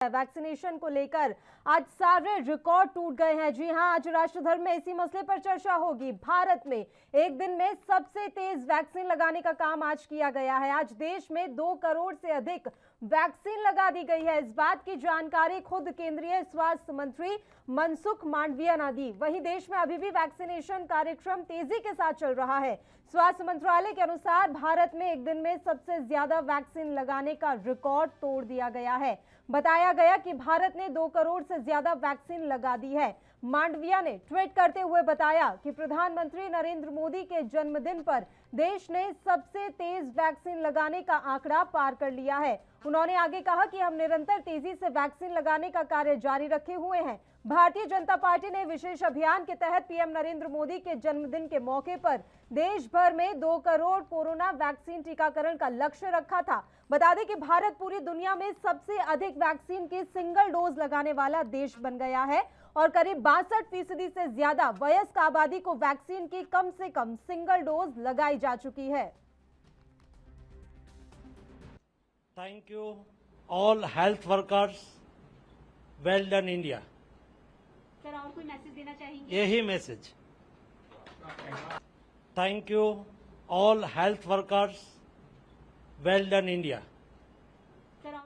Vaccination को लेकर आज सारे रिकॉर्ड टूट गए हैं। जी हां, आज राष्ट्र भर में इसी मसले पर चर्चा होगी। भारत में एक दिन में सबसे तेज वैक्सीन लगाने का काम आज किया गया है। आज देश में 2 करोड़ से अधिक वैक्सीन लगा दी गई है। इस बात की जानकारी खुद केंद्रीय स्वास्थ्य मंत्री मनसुख मांडविया ने दी। वहीं देश में अभी भी वैक्सीनेशन कार्यक्रम तेजी के साथ चल रहा है। स्वास्थ्य मंत्रालय के अनुसार भारत में एक दिन में सबसे ज्यादा वैक्सीन लगाने का रिकॉर्ड तोड़ दिया गया है। बताया गया कि भारत ने 2 करोड़ से ज्यादा वैक्सीन लगा दी है। मांडविया ने ट्वीट करते हुए बताया कि प्रधानमंत्री नरेंद्र मोदी के जन्मदिन पर देश ने सबसे तेज वैक्सीन लगाने का आंकड़ा पार कर लिया है। उन्होंने आगे कहा कि हम निरंतर तेजी से वैक्सीन लगाने का कार्य जारी रखे हुए हैं। भारतीय जनता पार्टी ने विशेष अभियान के तहत पीएम नरेंद्र मोदी के जन्मदिन के मौके पर देश भर में 2 करोड़ कोरोना वैक्सीन टीकाकरण का लक्ष्य रखा था। बता दें कि भारत पूरी दुनिया में सबसे अधिक वैक्सीन की सिंगल डोज लगाने वाला देश बन गया है और करीब 62% से ज्यादा वयस्क आबादी को वैक्सीन की कम से कम सिंगल डोज लगाई जा चुकी है। Thank you all health workers. Well done India. Sir, और कोई मैसेज देना चाहेंगे? यही message. Thank you all health workers. Well done India. Sir,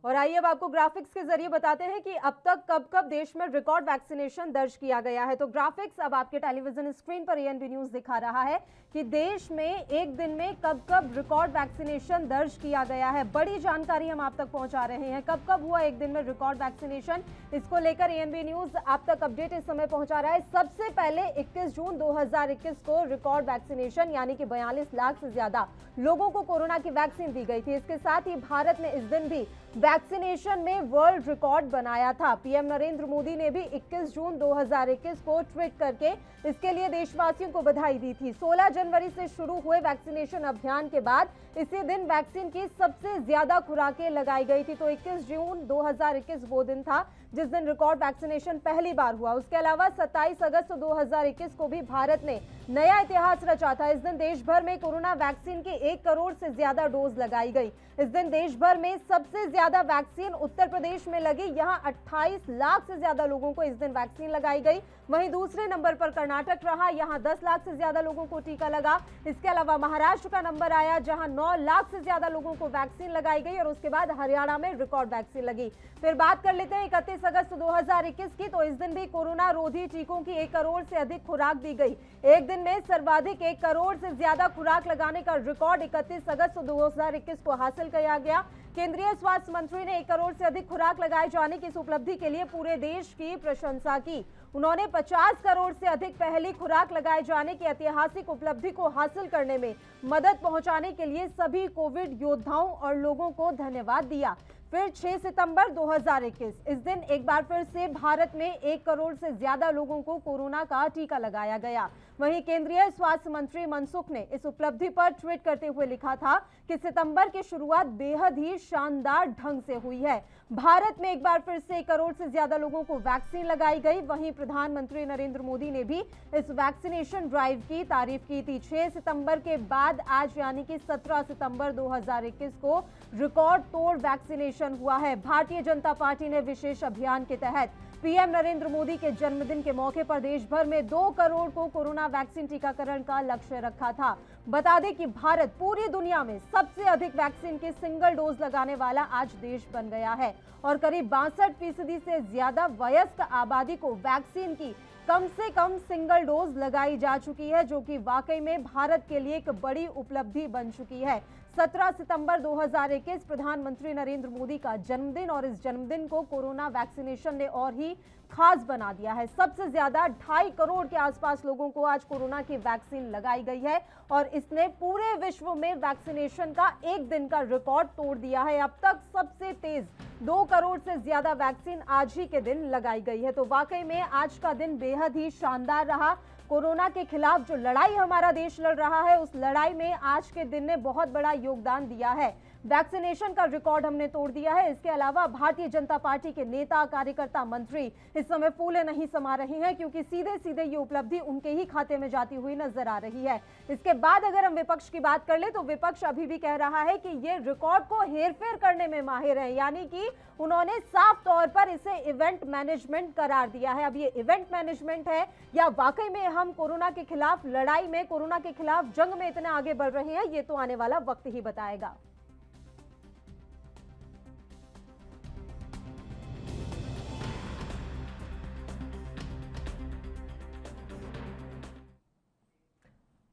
और आइए अब आपको ग्राफिक्स के जरिए बताते हैं कि अब तक कब देश में रिकॉर्ड वैक्सीनेशन दर्ज किया गया है। तो ग्राफिक्स अब आपके टेलीविजन स्क्रीन पर एएनबी न्यूज दिखा रहा है कि देश में एक दिन में कब रिकॉर्ड वैक्सीनेशन दर्ज किया गया है। बड़ी जानकारी हम आप तक पहुंचा रहे हैं। कब हुआ एक दिन में रिकॉर्ड वैक्सीनेशन, इसको लेकर एएनबी न्यूज आप तक अपडेट इस समय पहुंचा रहा है। सबसे पहले 21 जून 2021 को रिकॉर्ड वैक्सीनेशन यानी कि 42 लाख से ज्यादा लोगों को कोरोना की वैक्सीन दी गई थी। इसके साथ ही भारत ने इस दिन भी वैक्सीनेशन में वर्ल्ड रिकॉर्ड बनाया था। पीएम नरेंद्र मोदी ने भी 21 जून 2021 को ट्वीट करके इसके लिए देशवासियों को बधाई दी थी। 16 जनवरी से शुरू हुए वैक्सीनेशन अभियान के बाद इसी दिन वैक्सीन की सबसे ज्यादा खुराकें लगाई गई थी। तो 21 जून 2021 वो दिन था जिस दिन रिकॉर्ड वैक्सीनेशन पहली बार हुआ। उसके अलावा 27 अगस्त 2021 को भी भारत ने नया इतिहास रचा था। इस दिन देश भर में कोरोना वैक्सीन की 1 करोड़ से ज्यादा डोज लगाई गई। इस दिन देश भर में सबसे ज्यादा वैक्सीन उत्तर प्रदेश में लगी। यहां 28 लाख से ज्यादा लोगों को इस दिन वैक्सीन लगाई गई। वहीं दूसरे नंबर पर कर्नाटक रहा, यहां 10 लाख से ज्यादा लोगों को टीका लगा। इसके अलावा महाराष्ट्र का नंबर आया जहां 9 लाख से ज्यादा लोगों को वैक्सीन लगाई गई और उसके बाद हरियाणा में रिकॉर्ड वैक्सीन लगी। फिर बात कर लेते हैं 31 अगस्त 2021 की। तो इस दिन भी कोरोना रोधी टीकों की 1 करोड़ से अधिक खुराक दी गई। एक दिन में सर्वाधिक 1 करोड़ से ज्यादा खुराक लगाने का रिकॉर्ड 31 अगस्त 2021 को हासिल किया गया। केंद्रीय स्वास्थ्य मंत्री ने 1 करोड़ से अधिक खुराक लगाए जाने की इस उपलब्धि के लिए पूरे देश की प्रशंसा की। उन्होंने 50 करोड़ से अधिक पहली खुराक लगाए जाने की ऐतिहासिक उपलब्धि को हासिल करने में मदद पहुंचाने के लिए सभी कोविड योद्धाओं और लोगों को धन्यवाद दिया। फिर 6 सितंबर 2021 इस दिन एक बार फिर से भारत में 1 करोड़ से ज्यादा लोगों को कोरोना का टीका लगाया गया। वहीं केंद्रीय स्वास्थ्य मंत्री मनसुख ने इस उपलब्धि पर ट्वीट करते हुए लिखा था कि सितंबर की शुरुआत बेहद ही शानदार ढंग से हुई है। भारत में एक बार फिर से 1 करोड़ से ज्यादा लोगों को वैक्सीन लगाई गई। वहीं प्रधानमंत्री नरेंद्र मोदी ने भी इस वैक्सीनेशन ड्राइव की तारीफ की थी। 6 सितंबर के बाद आज यानी कि 17 सितंबर 2021 को रिकॉर्ड तोड़ वैक्सीनेशन हुआ है। भारतीय जनता पार्टी ने विशेष अभियान के तहत पीएम नरेंद्र मोदी के जन्मदिन के मौके पर देश भर में 2 करोड़ को कोरोना वैक्सीन टीकाकरण का लक्ष्य रखा था। बता दें कि भारत पूरी दुनिया में सबसे अधिक वैक्सीन की सिंगल डोज लगाने वाला आज देश बन गया है और करीब 62% से ज्यादा वयस्क आबादी को वैक्सीन की कम से कम सिंगल डोज लगाई जा चुकी है, जो कि वाकई में भारत के लिए एक बड़ी उपलब्धि बन चुकी है। 17 सितंबर 2021 प्रधानमंत्री नरेंद्र मोदी का जन्मदिन और इस जन्मदिन को कोरोना वैक्सीनेशन ने और ही खास बना दिया है। सबसे ज्यादा 2.5 करोड़ के आसपास लोगों को आज कोरोना की वैक्सीन लगाई गई है और इसने पूरे विश्व में वैक्सीनेशन का एक दिन का रिकॉर्ड तोड़ दिया है। अब तक सबसे तेज 2 करोड़ से ज्यादा वैक्सीन आज ही के दिन लगाई गई है। तो वाकई में आज का दिन बेहद ही शानदार रहा। कोरोना के खिलाफ जो लड़ाई हमारा देश लड़ रहा है, उस लड़ाई में आज के दिन ने बहुत बड़ा योगदान दिया है। वैक्सीनेशन का रिकॉर्ड हमने तोड़ दिया है। इसके अलावा भारतीय जनता पार्टी के नेता, कार्यकर्ता, मंत्री इस समय फूले नहीं समा रहे हैं, क्योंकि सीधे सीधे ये उपलब्धि उनके ही खाते में जाती हुई नजर आ रही है। इसके बाद अगर हम विपक्ष की बात कर ले तो विपक्ष अभी भी कह रहा है कि ये रिकॉर्ड को हेरफेर करने में माहिर है, यानी कि उन्होंने साफ तौर पर इसे इवेंट मैनेजमेंट करार दिया है। अब ये इवेंट मैनेजमेंट है या वाकई में हम कोरोना के खिलाफ लड़ाई में, कोरोना के खिलाफ जंग में इतने आगे बढ़ रहे हैं, ये तो आने वाला वक्त ही बताएगा।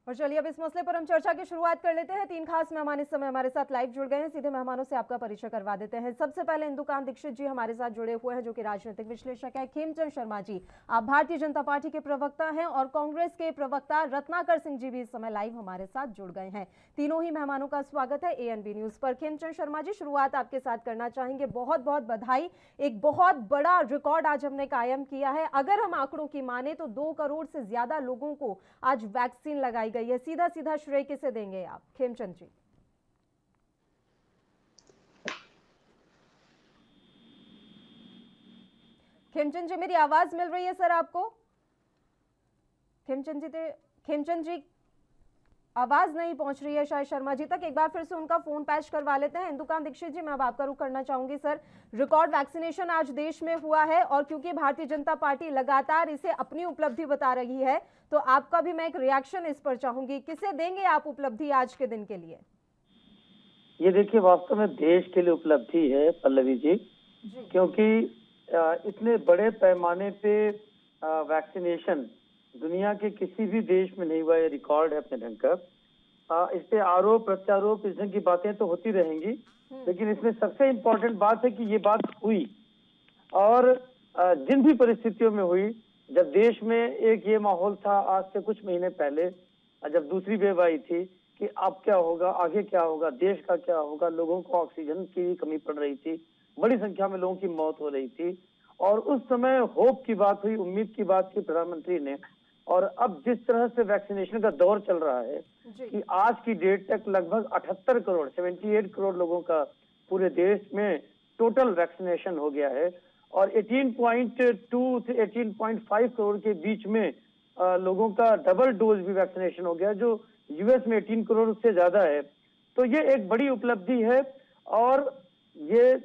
और चलिए अब इस मसले पर हम चर्चा की शुरुआत कर लेते हैं। तीन खास मेहमान इस समय हमारे साथ लाइव जुड़ गए हैं। सीधे मेहमानों से आपका परिचय करवा देते हैं। सबसे पहले इंदुकांत दीक्षित जी हमारे साथ जुड़े हुए हैं, जो कि राजनीतिक विश्लेषक है। खेमचंद शर्मा जी, आप भारतीय जनता पार्टी के प्रवक्ता हैं, और कांग्रेस के प्रवक्ता रत्नाकर सिंह जी भी इस समय लाइव हमारे साथ जुड़ गए हैं। तीनों ही मेहमानों का स्वागत है ANB न्यूज पर। खेमचंद शर्मा जी, शुरुआत आपके साथ करना चाहेंगे। बहुत बहुत बधाई, एक बहुत बड़ा रिकॉर्ड आज हमने कायम किया है। अगर हम आंकड़ों की माने तो 2 करोड़ से ज्यादा लोगों को आज वैक्सीन लगाई गई है। सीधा सीधा श्रेय किसे देंगे आप, खेमचंद जी? खेमचंद जी, मेरी आवाज मिल रही है सर आपको? खेमचंद जी आवाज नहीं पहुंच रही है शायद शर्मा जी तक। एक बार फिर से उनका फोन पैच करवा लेते हैं। इंदुकांत दीक्षित जी, मैं अब आपका रुख करना चाहूंगी। सर, रिकॉर्ड वैक्सीनेशन आज देश में हुआ है, और क्योंकि भारतीय जनता पार्टी लगातार इसे अपनी उपलब्धि बता रही है, तो आपका भी मैं एक रिएक्शन इस पर चाहूंगी। किसे देंगे आप उपलब्धि आज के दिन के लिए? ये देखिए, वास्तव में देश के लिए उपलब्धि है पल्लवी जी, क्योंकि इतने बड़े पैमाने पे वैक्सीनेशन दुनिया के किसी भी देश में नहीं हुआ। ये रिकॉर्ड है अपने ढंग का। इस पे आरोप प्रत्यारोप, इस ढंग की बातें तो होती रहेंगी, लेकिन इसमें सबसे इम्पोर्टेंट बात है कि ये बात हुई, और जिन भी परिस्थितियों में हुई, जब देश में एक ये माहौल था आज से कुछ महीने पहले, जब दूसरी वेव आई थी कि अब क्या होगा, आगे क्या होगा, देश का क्या होगा, लोगों को ऑक्सीजन की कमी पड़ रही थी, बड़ी संख्या में लोगों की मौत हो रही थी, और उस समय होप की बात हुई, उम्मीद की बात की प्रधानमंत्री ने। और अब जिस तरह से वैक्सीनेशन का दौर चल रहा है कि आज की डेट तक लगभग 78 करोड़ 78 करोड़ लोगों का पूरे देश में टोटल वैक्सीनेशन हो गया है, और 18.2 से 18.5 करोड़ के बीच में लोगों का डबल डोज भी वैक्सीनेशन हो गया, जो US में 18 करोड़ से ज्यादा है। तो ये एक बड़ी उपलब्धि है, और ये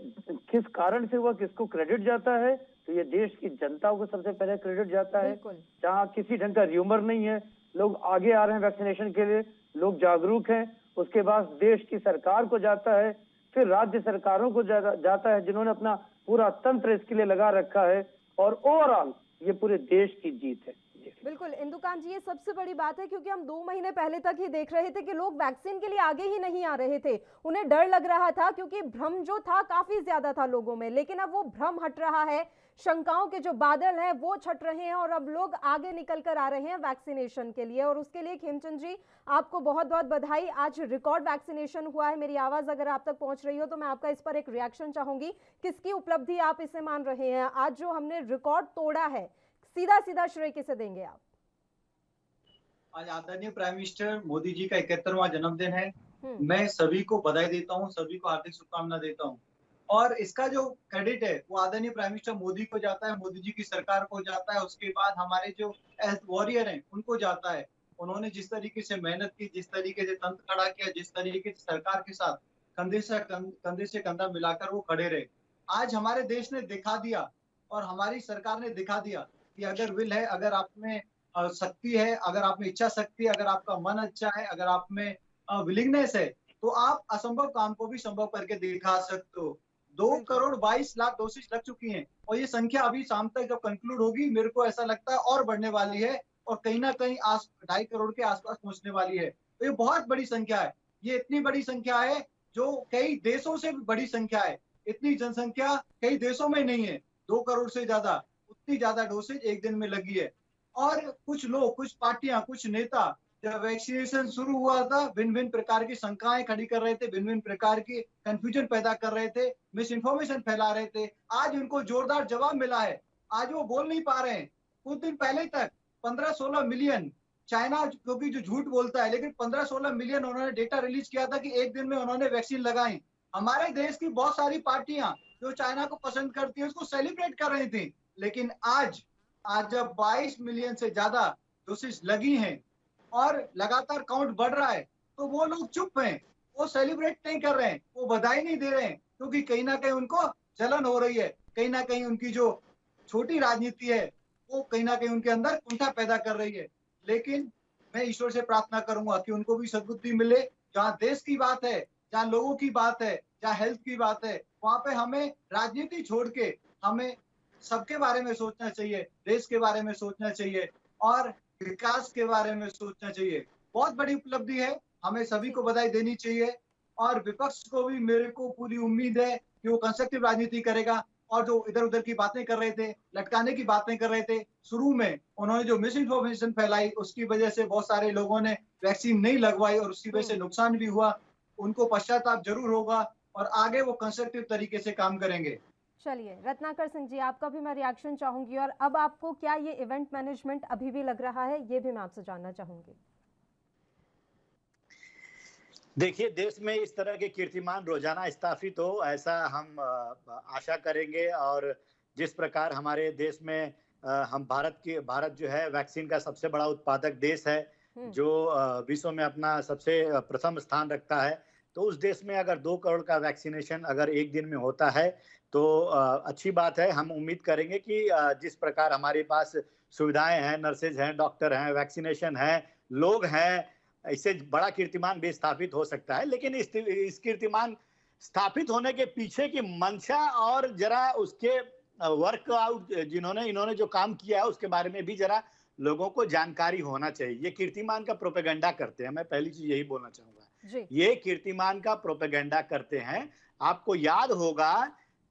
किस कारण से हुआ, किसको क्रेडिट जाता है, तो ये देश की जनता को सबसे पहले क्रेडिट जाता है। जहाँ किसी ढंग का र्यूमर नहीं है, लोग आगे आ रहे हैं वैक्सीनेशन के लिए, लोग जागरूक हैं। उसके बाद देश की सरकार को जाता है, फिर राज्य सरकारों को जाता है, जिन्होंने अपना पूरा तंत्र इसके लिए लगा रखा है, और ओवरऑल ये पूरे देश की जीत है। बिल्कुल इंदुकांत जी, ये सबसे बड़ी बात है, क्योंकि हम 2 महीने पहले तक ही देख रहे थे कि लोग वैक्सीन के लिए आगे ही नहीं आ रहे थे। उन्हें डर लग रहा था, क्योंकि भ्रम जो था काफी ज्यादा था लोगों में। लेकिन अब वो भ्रम हट रहा है, शंकाओं के जो बादल हैं वो छट रहे हैं, और अब लोग आगे निकल कर आ रहे हैं वैक्सीनेशन के लिए। और उसके लिए खेमचंद जी, आपको बहुत बहुत बधाई। आज रिकॉर्ड वैक्सीनेशन हुआ है। मेरी आवाज अगर आप तक पहुंच रही हो तो मैं आपका इस पर एक रिएक्शन चाहूंगी। किसकी उपलब्धि आप इसे मान रहे हैं? आज जो हमने रिकॉर्ड तोड़ा है, सीधा सीधा श्रेय किसे देंगे आप? आज आदरणीय प्राइम मिनिस्टर मोदी जी का 71वां जन्मदिन है। मैं सभी को बधाई देता हूं, सभी को हार्दिक शुभकामना देता हूं, और इसका जो क्रेडिट है वो आदरणीय प्राइम मिनिस्टर मोदी को जाता है, मोदी जी की सरकार को जाता है। उसके बाद हमारे जो हेल्थ वॉरियर हैं उनको जाता है। उन्होंने जिस तरीके से मेहनत की, जिस तरीके से तंत्र खड़ा किया, जिस तरीके से सरकार के साथ कंधे से कंधा मिलाकर वो खड़े रहे। आज हमारे देश ने दिखा दिया, और हमारी सरकार ने दिखा दिया कि अगर विल है, अगर आप में शक्ति है, अगर आप में इच्छा शक्ति है, अगर आपका मन अच्छा है, अगर आप में विलिंगनेस है, तो आप असंभव काम को भी संभव करके दिखा सकते हो। 2 करोड़ 22 लाख डोसेज लग चुकी हैं, और ये संख्या अभी शाम तक जब कंक्लूड होगी, मेरे को ऐसा लगता है और बढ़ने वाली है, और कहीं ना कहीं 2.5 करोड़ के आसपास पहुंचने वाली है। तो ये बहुत बड़ी संख्या है। ये इतनी बड़ी संख्या है जो कई देशों से भी बड़ी संख्या है। इतनी जनसंख्या कई देशों में नहीं है। 2 करोड़ से ज्यादा, उतनी ज्यादा डोसेज एक दिन में लगी है। और कुछ लोग, कुछ पार्टियां, कुछ नेता जब वैक्सीनेशन शुरू हुआ था, भिन्न भिन्न प्रकार की शंकाएं खड़ी कर रहे थे, भिन्न भिन्न प्रकार की कंफ्यूजन पैदा कर रहे थे, मिस इन्फॉर्मेशन फैला रहे थे। आज उनको जोरदार जवाब मिला है। आज वो बोल नहीं पा रहे हैं। कुछ दिन पहले तक 15-16 मिलियन, चाइना क्योंकि जो झूठ बोलता है, लेकिन 15-16 मिलियन उन्होंने डेटा रिलीज किया था कि एक दिन में उन्होंने वैक्सीन लगाई। हमारे देश की बहुत सारी पार्टियां जो चाइना को पसंद करती है उसको सेलिब्रेट कर रही थी, लेकिन आज जब 22 मिलियन से ज्यादा डोसेज लगी हैं और लगातार काउंट बढ़ रहा है, तो वो लोग चुप हैं, वो सेलिब्रेट नहीं कर रहे हैं, वो बधाई नहीं दे रहे हैं, क्योंकि कहीं ना कहीं उनको जलन हो रही है, कहीं ना कहीं उनकी जो छोटी राजनीति है वो कहीं ना कहीं उनके अंदर कुंठा पैदा कर रही है। लेकिन मैं ईश्वर से प्रार्थना करूंगा कि उनको भी सद्बुद्धि मिले। जहाँ देश की बात है, जहाँ लोगों की बात है, जहाँ हेल्थ की बात है, वहां पे हमें राजनीति छोड़ के हमें सबके बारे में सोचना चाहिए, देश के बारे में सोचना चाहिए और विकास के बारे में सोचना चाहिए। बहुत बड़ी उपलब्धि है, हमें सभी को बधाई देनी चाहिए और विपक्ष को भी मेरे को पूरी उम्मीद है कि वो कंस्ट्रक्टिव राजनीति करेगा और जो इधर उधर की बातें कर रहे थे, लटकाने की बातें कर रहे थे, शुरू में उन्होंने जो मिस इन्फॉर्मेशन फैलाई उसकी वजह से बहुत सारे लोगों ने वैक्सीन नहीं लगवाई और उसकी वजह से नुकसान भी हुआ, उनको पश्चाताप जरूर होगा और आगे वो कंस्ट्रक्टिव तरीके से काम करेंगे। चलिए रत्नाकर सिंह जी, आपका भी मैं रिएक्शन चाहूंगी और अब आपको क्या ये इवेंट मैनेजमेंट अभी भी लग रहा है, ये भी मैं आपसे जानना चाहूंगी। देखिए, देश में इस तरह के कीर्तिमान रोजाना स्थापित हो, ऐसा हम आशा करेंगे। और जिस प्रकार हमारे देश में हम भारत जो है वैक्सीन का सबसे बड़ा उत्पादक देश है, जो विश्व में अपना सबसे प्रथम स्थान रखता है, तो उस देश में अगर 2 करोड़ का वैक्सीनेशन अगर एक दिन में होता है तो अच्छी बात है। हम उम्मीद करेंगे कि जिस प्रकार हमारे पास सुविधाएं हैं, नर्सेज हैं, डॉक्टर हैं, वैक्सीनेशन है, लोग हैं, इससे बड़ा कीर्तिमान भी स्थापित हो सकता है। लेकिन इस कीर्तिमान स्थापित होने के पीछे की मंशा और जरा उसके वर्कआउट इन्होंने जो काम किया है उसके बारे में भी जरा लोगों को जानकारी होना चाहिए। ये कीर्तिमान का प्रोपेगेंडा करते हैं, मैं पहली चीज यही बोलना चाहूंगा, ये कीर्तिमान का प्रोपेगेंडा करते हैं। आपको याद होगा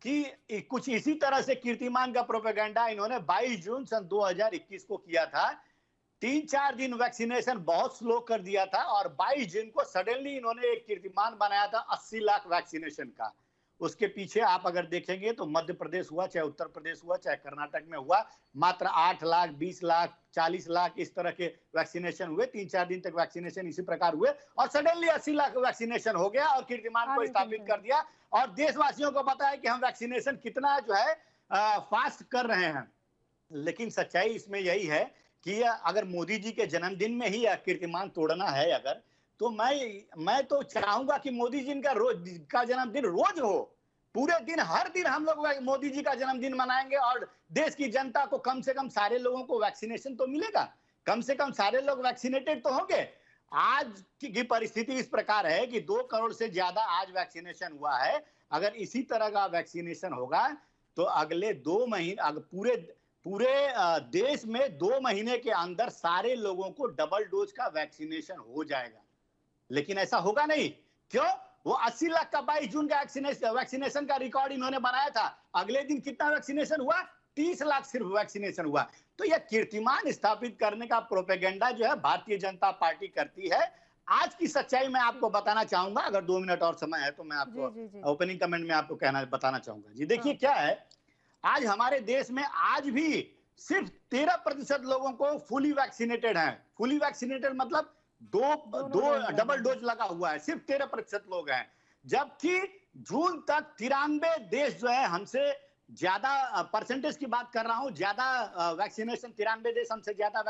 कि कुछ इसी तरह से कीर्तिमान का प्रोपेगेंडा इन्होंने 22 जून सन 2021 को किया था। 3-4 दिन वैक्सीनेशन बहुत स्लो कर दिया था और 22 जून को सडनली इन्होंने एक कीर्तिमान बनाया था 80 लाख वैक्सीनेशन का। उसके पीछे आप अगर देखेंगे तो मध्य प्रदेश हुआ, चाहे उत्तर प्रदेश हुआ, चाहे कर्नाटक में हुआ, मात्र 8 लाख, 20 लाख, 40 लाख इस तरह के वैक्सीनेशन हुए। 3-4 दिन तक वैक्सीनेशन इसी प्रकार हुए और सडनली 80 लाख वैक्सीनेशन हो गया और कीर्तिमान को स्थापित कर दिया। और देशवासियों को पता है कि हम वैक्सीनेशन कितना जो है फास्ट कर रहे हैं। लेकिन सच्चाई इसमें यही है कि अगर मोदी जी के जन्मदिन में ही कीर्तिमान तोड़ना है अगर, तो मैं तो चाहूंगा कि मोदी जी का जन्मदिन रोज हो, पूरे दिन, हर दिन हम लोग मोदी जी का जन्मदिन मनाएंगे और देश की जनता को कम से कम सारे लोगों को वैक्सीनेशन तो मिलेगा, कम से कम सारे लोग वैक्सीनेटेड तो होंगे। आज की परिस्थिति इस प्रकार है कि 2 करोड़ से ज्यादा आज वैक्सीनेशन हुआ है। अगर इसी तरह का वैक्सीनेशन होगा तो अगले 2 महीने पूरे देश में 2 महीने के अंदर सारे लोगों को डबल डोज का वैक्सीनेशन हो जाएगा। लेकिन ऐसा होगा नहीं, क्यों? वो 80 लाख का 22 जून का वैक्सीनेशन का रिकॉर्ड इन्होंने बनाया था। अगले दिन कितना वैक्सीनेशन हुआ? 30 लाख सिर्फ वैक्सीनेशन हुआ। तो यह कीर्तिमान स्थापित करने का प्रोपेगेंडा जो है भारतीय जनता पार्टी करती है। आज की सच्चाई मैं आपको बताना चाहूंगा, अगर 2 मिनट और समय है तो मैं आपको ओपनिंग कमेंट में आपको बताना चाहूंगा। जी देखिए, क्या है, आज हमारे देश में आज भी सिर्फ 13% लोगों को फुली वैक्सीनेटेड है। फुली वैक्सीनेटेड मतलब दो डबल डोज लगा हुआ है, सिर्फ 13% लोग हैं। जबकि जून तक 93 देश जो है हमसे ज्यादा, परसेंटेज की बात कर रहा हूं, ज्यादा वैक्सीनेशन, 93 देश हमसे ज्यादा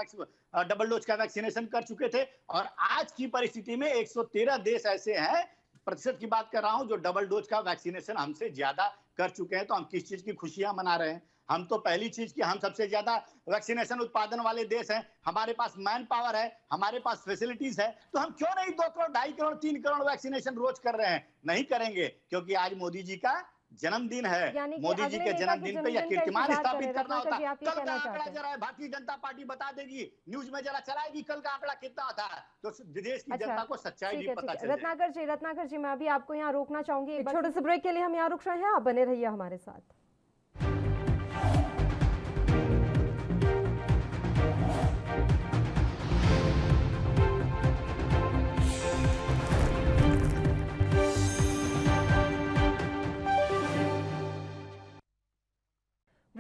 डबल डोज का वैक्सीनेशन कर चुके थे। और आज की परिस्थिति में 113 देश ऐसे हैं, प्रतिशत की बात कर रहा हूं, जो डबल डोज का वैक्सीनेशन हमसे ज्यादा कर चुके हैं। तो हम किस चीज की खुशियां मना रहे हैं? हम तो पहली चीज कि हम सबसे ज्यादा वैक्सीनेशन उत्पादन वाले देश हैं, हमारे पास मैन पावर है, हमारे पास फैसिलिटीज है, तो हम क्यों नहीं 2 करोड़, 2.5 करोड़, 3 करोड़ वैक्सीनेशन रोज कर रहे हैं? नहीं करेंगे, क्योंकि आज मोदी जी का जन्मदिन है। मोदी जी के जन्मदिन पे यह कीर्तिमान स्थापित करना होता। कल का आंकड़ा जरा भारतीय जनता पार्टी बता देगी, न्यूज में जरा चलाएगी कल का आंकड़ा कितना था, तो देश की जनता को सच्चाई भी पता चले। रत्नाकर जी, मैं अभी आपको यहाँ रोकना चाहूंगी। एक छोटे से ब्रेक के लिए हम यहाँ रुक रहे हैं, आप बने रहिए हमारे साथ।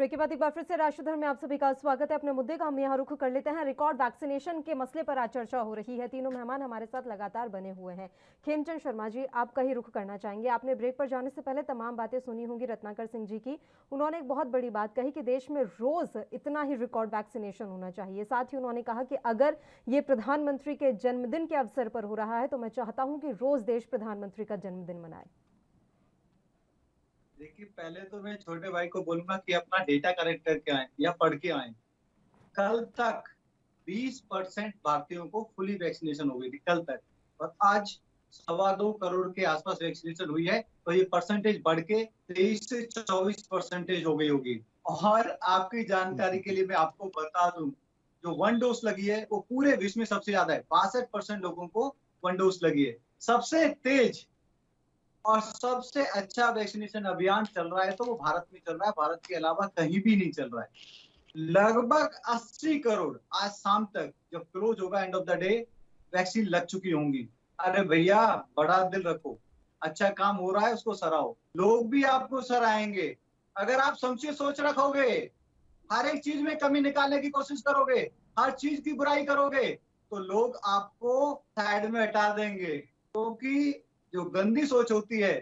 ब्रेक के बाद एक बार फिर से राष्ट्रधर्म में आप सभी का स्वागत है। अपने मुद्दे का हम यहाँ रुख कर लेते हैं। रिकॉर्ड वैक्सीनेशन के मसले पर आज चर्चा हो रही है। तीनों मेहमान हमारे साथ लगातार बने हुए हैं। खेमचंद शर्मा जी, आपका ही रुख करना चाहेंगे। आपने ब्रेक पर जाने से पहले तमाम बातें सुनी होंगी रत्नाकर सिंह जी की। उन्होंने एक बहुत बड़ी बात कही कि देश में रोज इतना ही रिकॉर्ड वैक्सीनेशन होना चाहिए। साथ ही उन्होंने कहा कि अगर ये प्रधानमंत्री के जन्मदिन के अवसर पर हो रहा है तो मैं चाहता हूँ कि रोज देश प्रधानमंत्री का जन्मदिन मनाए। देखिए, पहले तो मैं छोटे भाई को बोलूंगा कि अपना डेटा कलेक्ट करके आए या पढ़ के आए। कल तक 20% भारतीयों को फुली वैक्सीनेशन हो गई थी कल तक, और आज 2.25 करोड़ के आसपास वैक्सीनेशन हुई है, तो ये परसेंटेज बढ़ के 23 से 24% हो गई होगी। और आपकी जानकारी के लिए मैं आपको बता दूं, जो 1 डोज लगी है वो पूरे विश्व में सबसे ज्यादा है। 62% लोगों को 1 डोज लगी है। सबसे तेज और सबसे अच्छा वैक्सीनेशन अभियान चल रहा है तो वो भारत में चल रहा है, भारत के अलावा कहीं भी नहीं चल रहा है। लगभग 80 करोड़ आज शाम तक जब क्लोज होगा end of the day vaccine लग चुकी होंगी। अरे भैया, बड़ा दिल रखो, अच्छा काम हो रहा है उसको सराहो, लोग भी आपको सराहेंगे। अगर आप समुचित सोच रखोगे, हर एक चीज में कमी निकालने की कोशिश करोगे, हर चीज की बुराई करोगे, तो लोग आपको साइड में हटा देंगे। क्योंकि जो गंदी सोच होती है,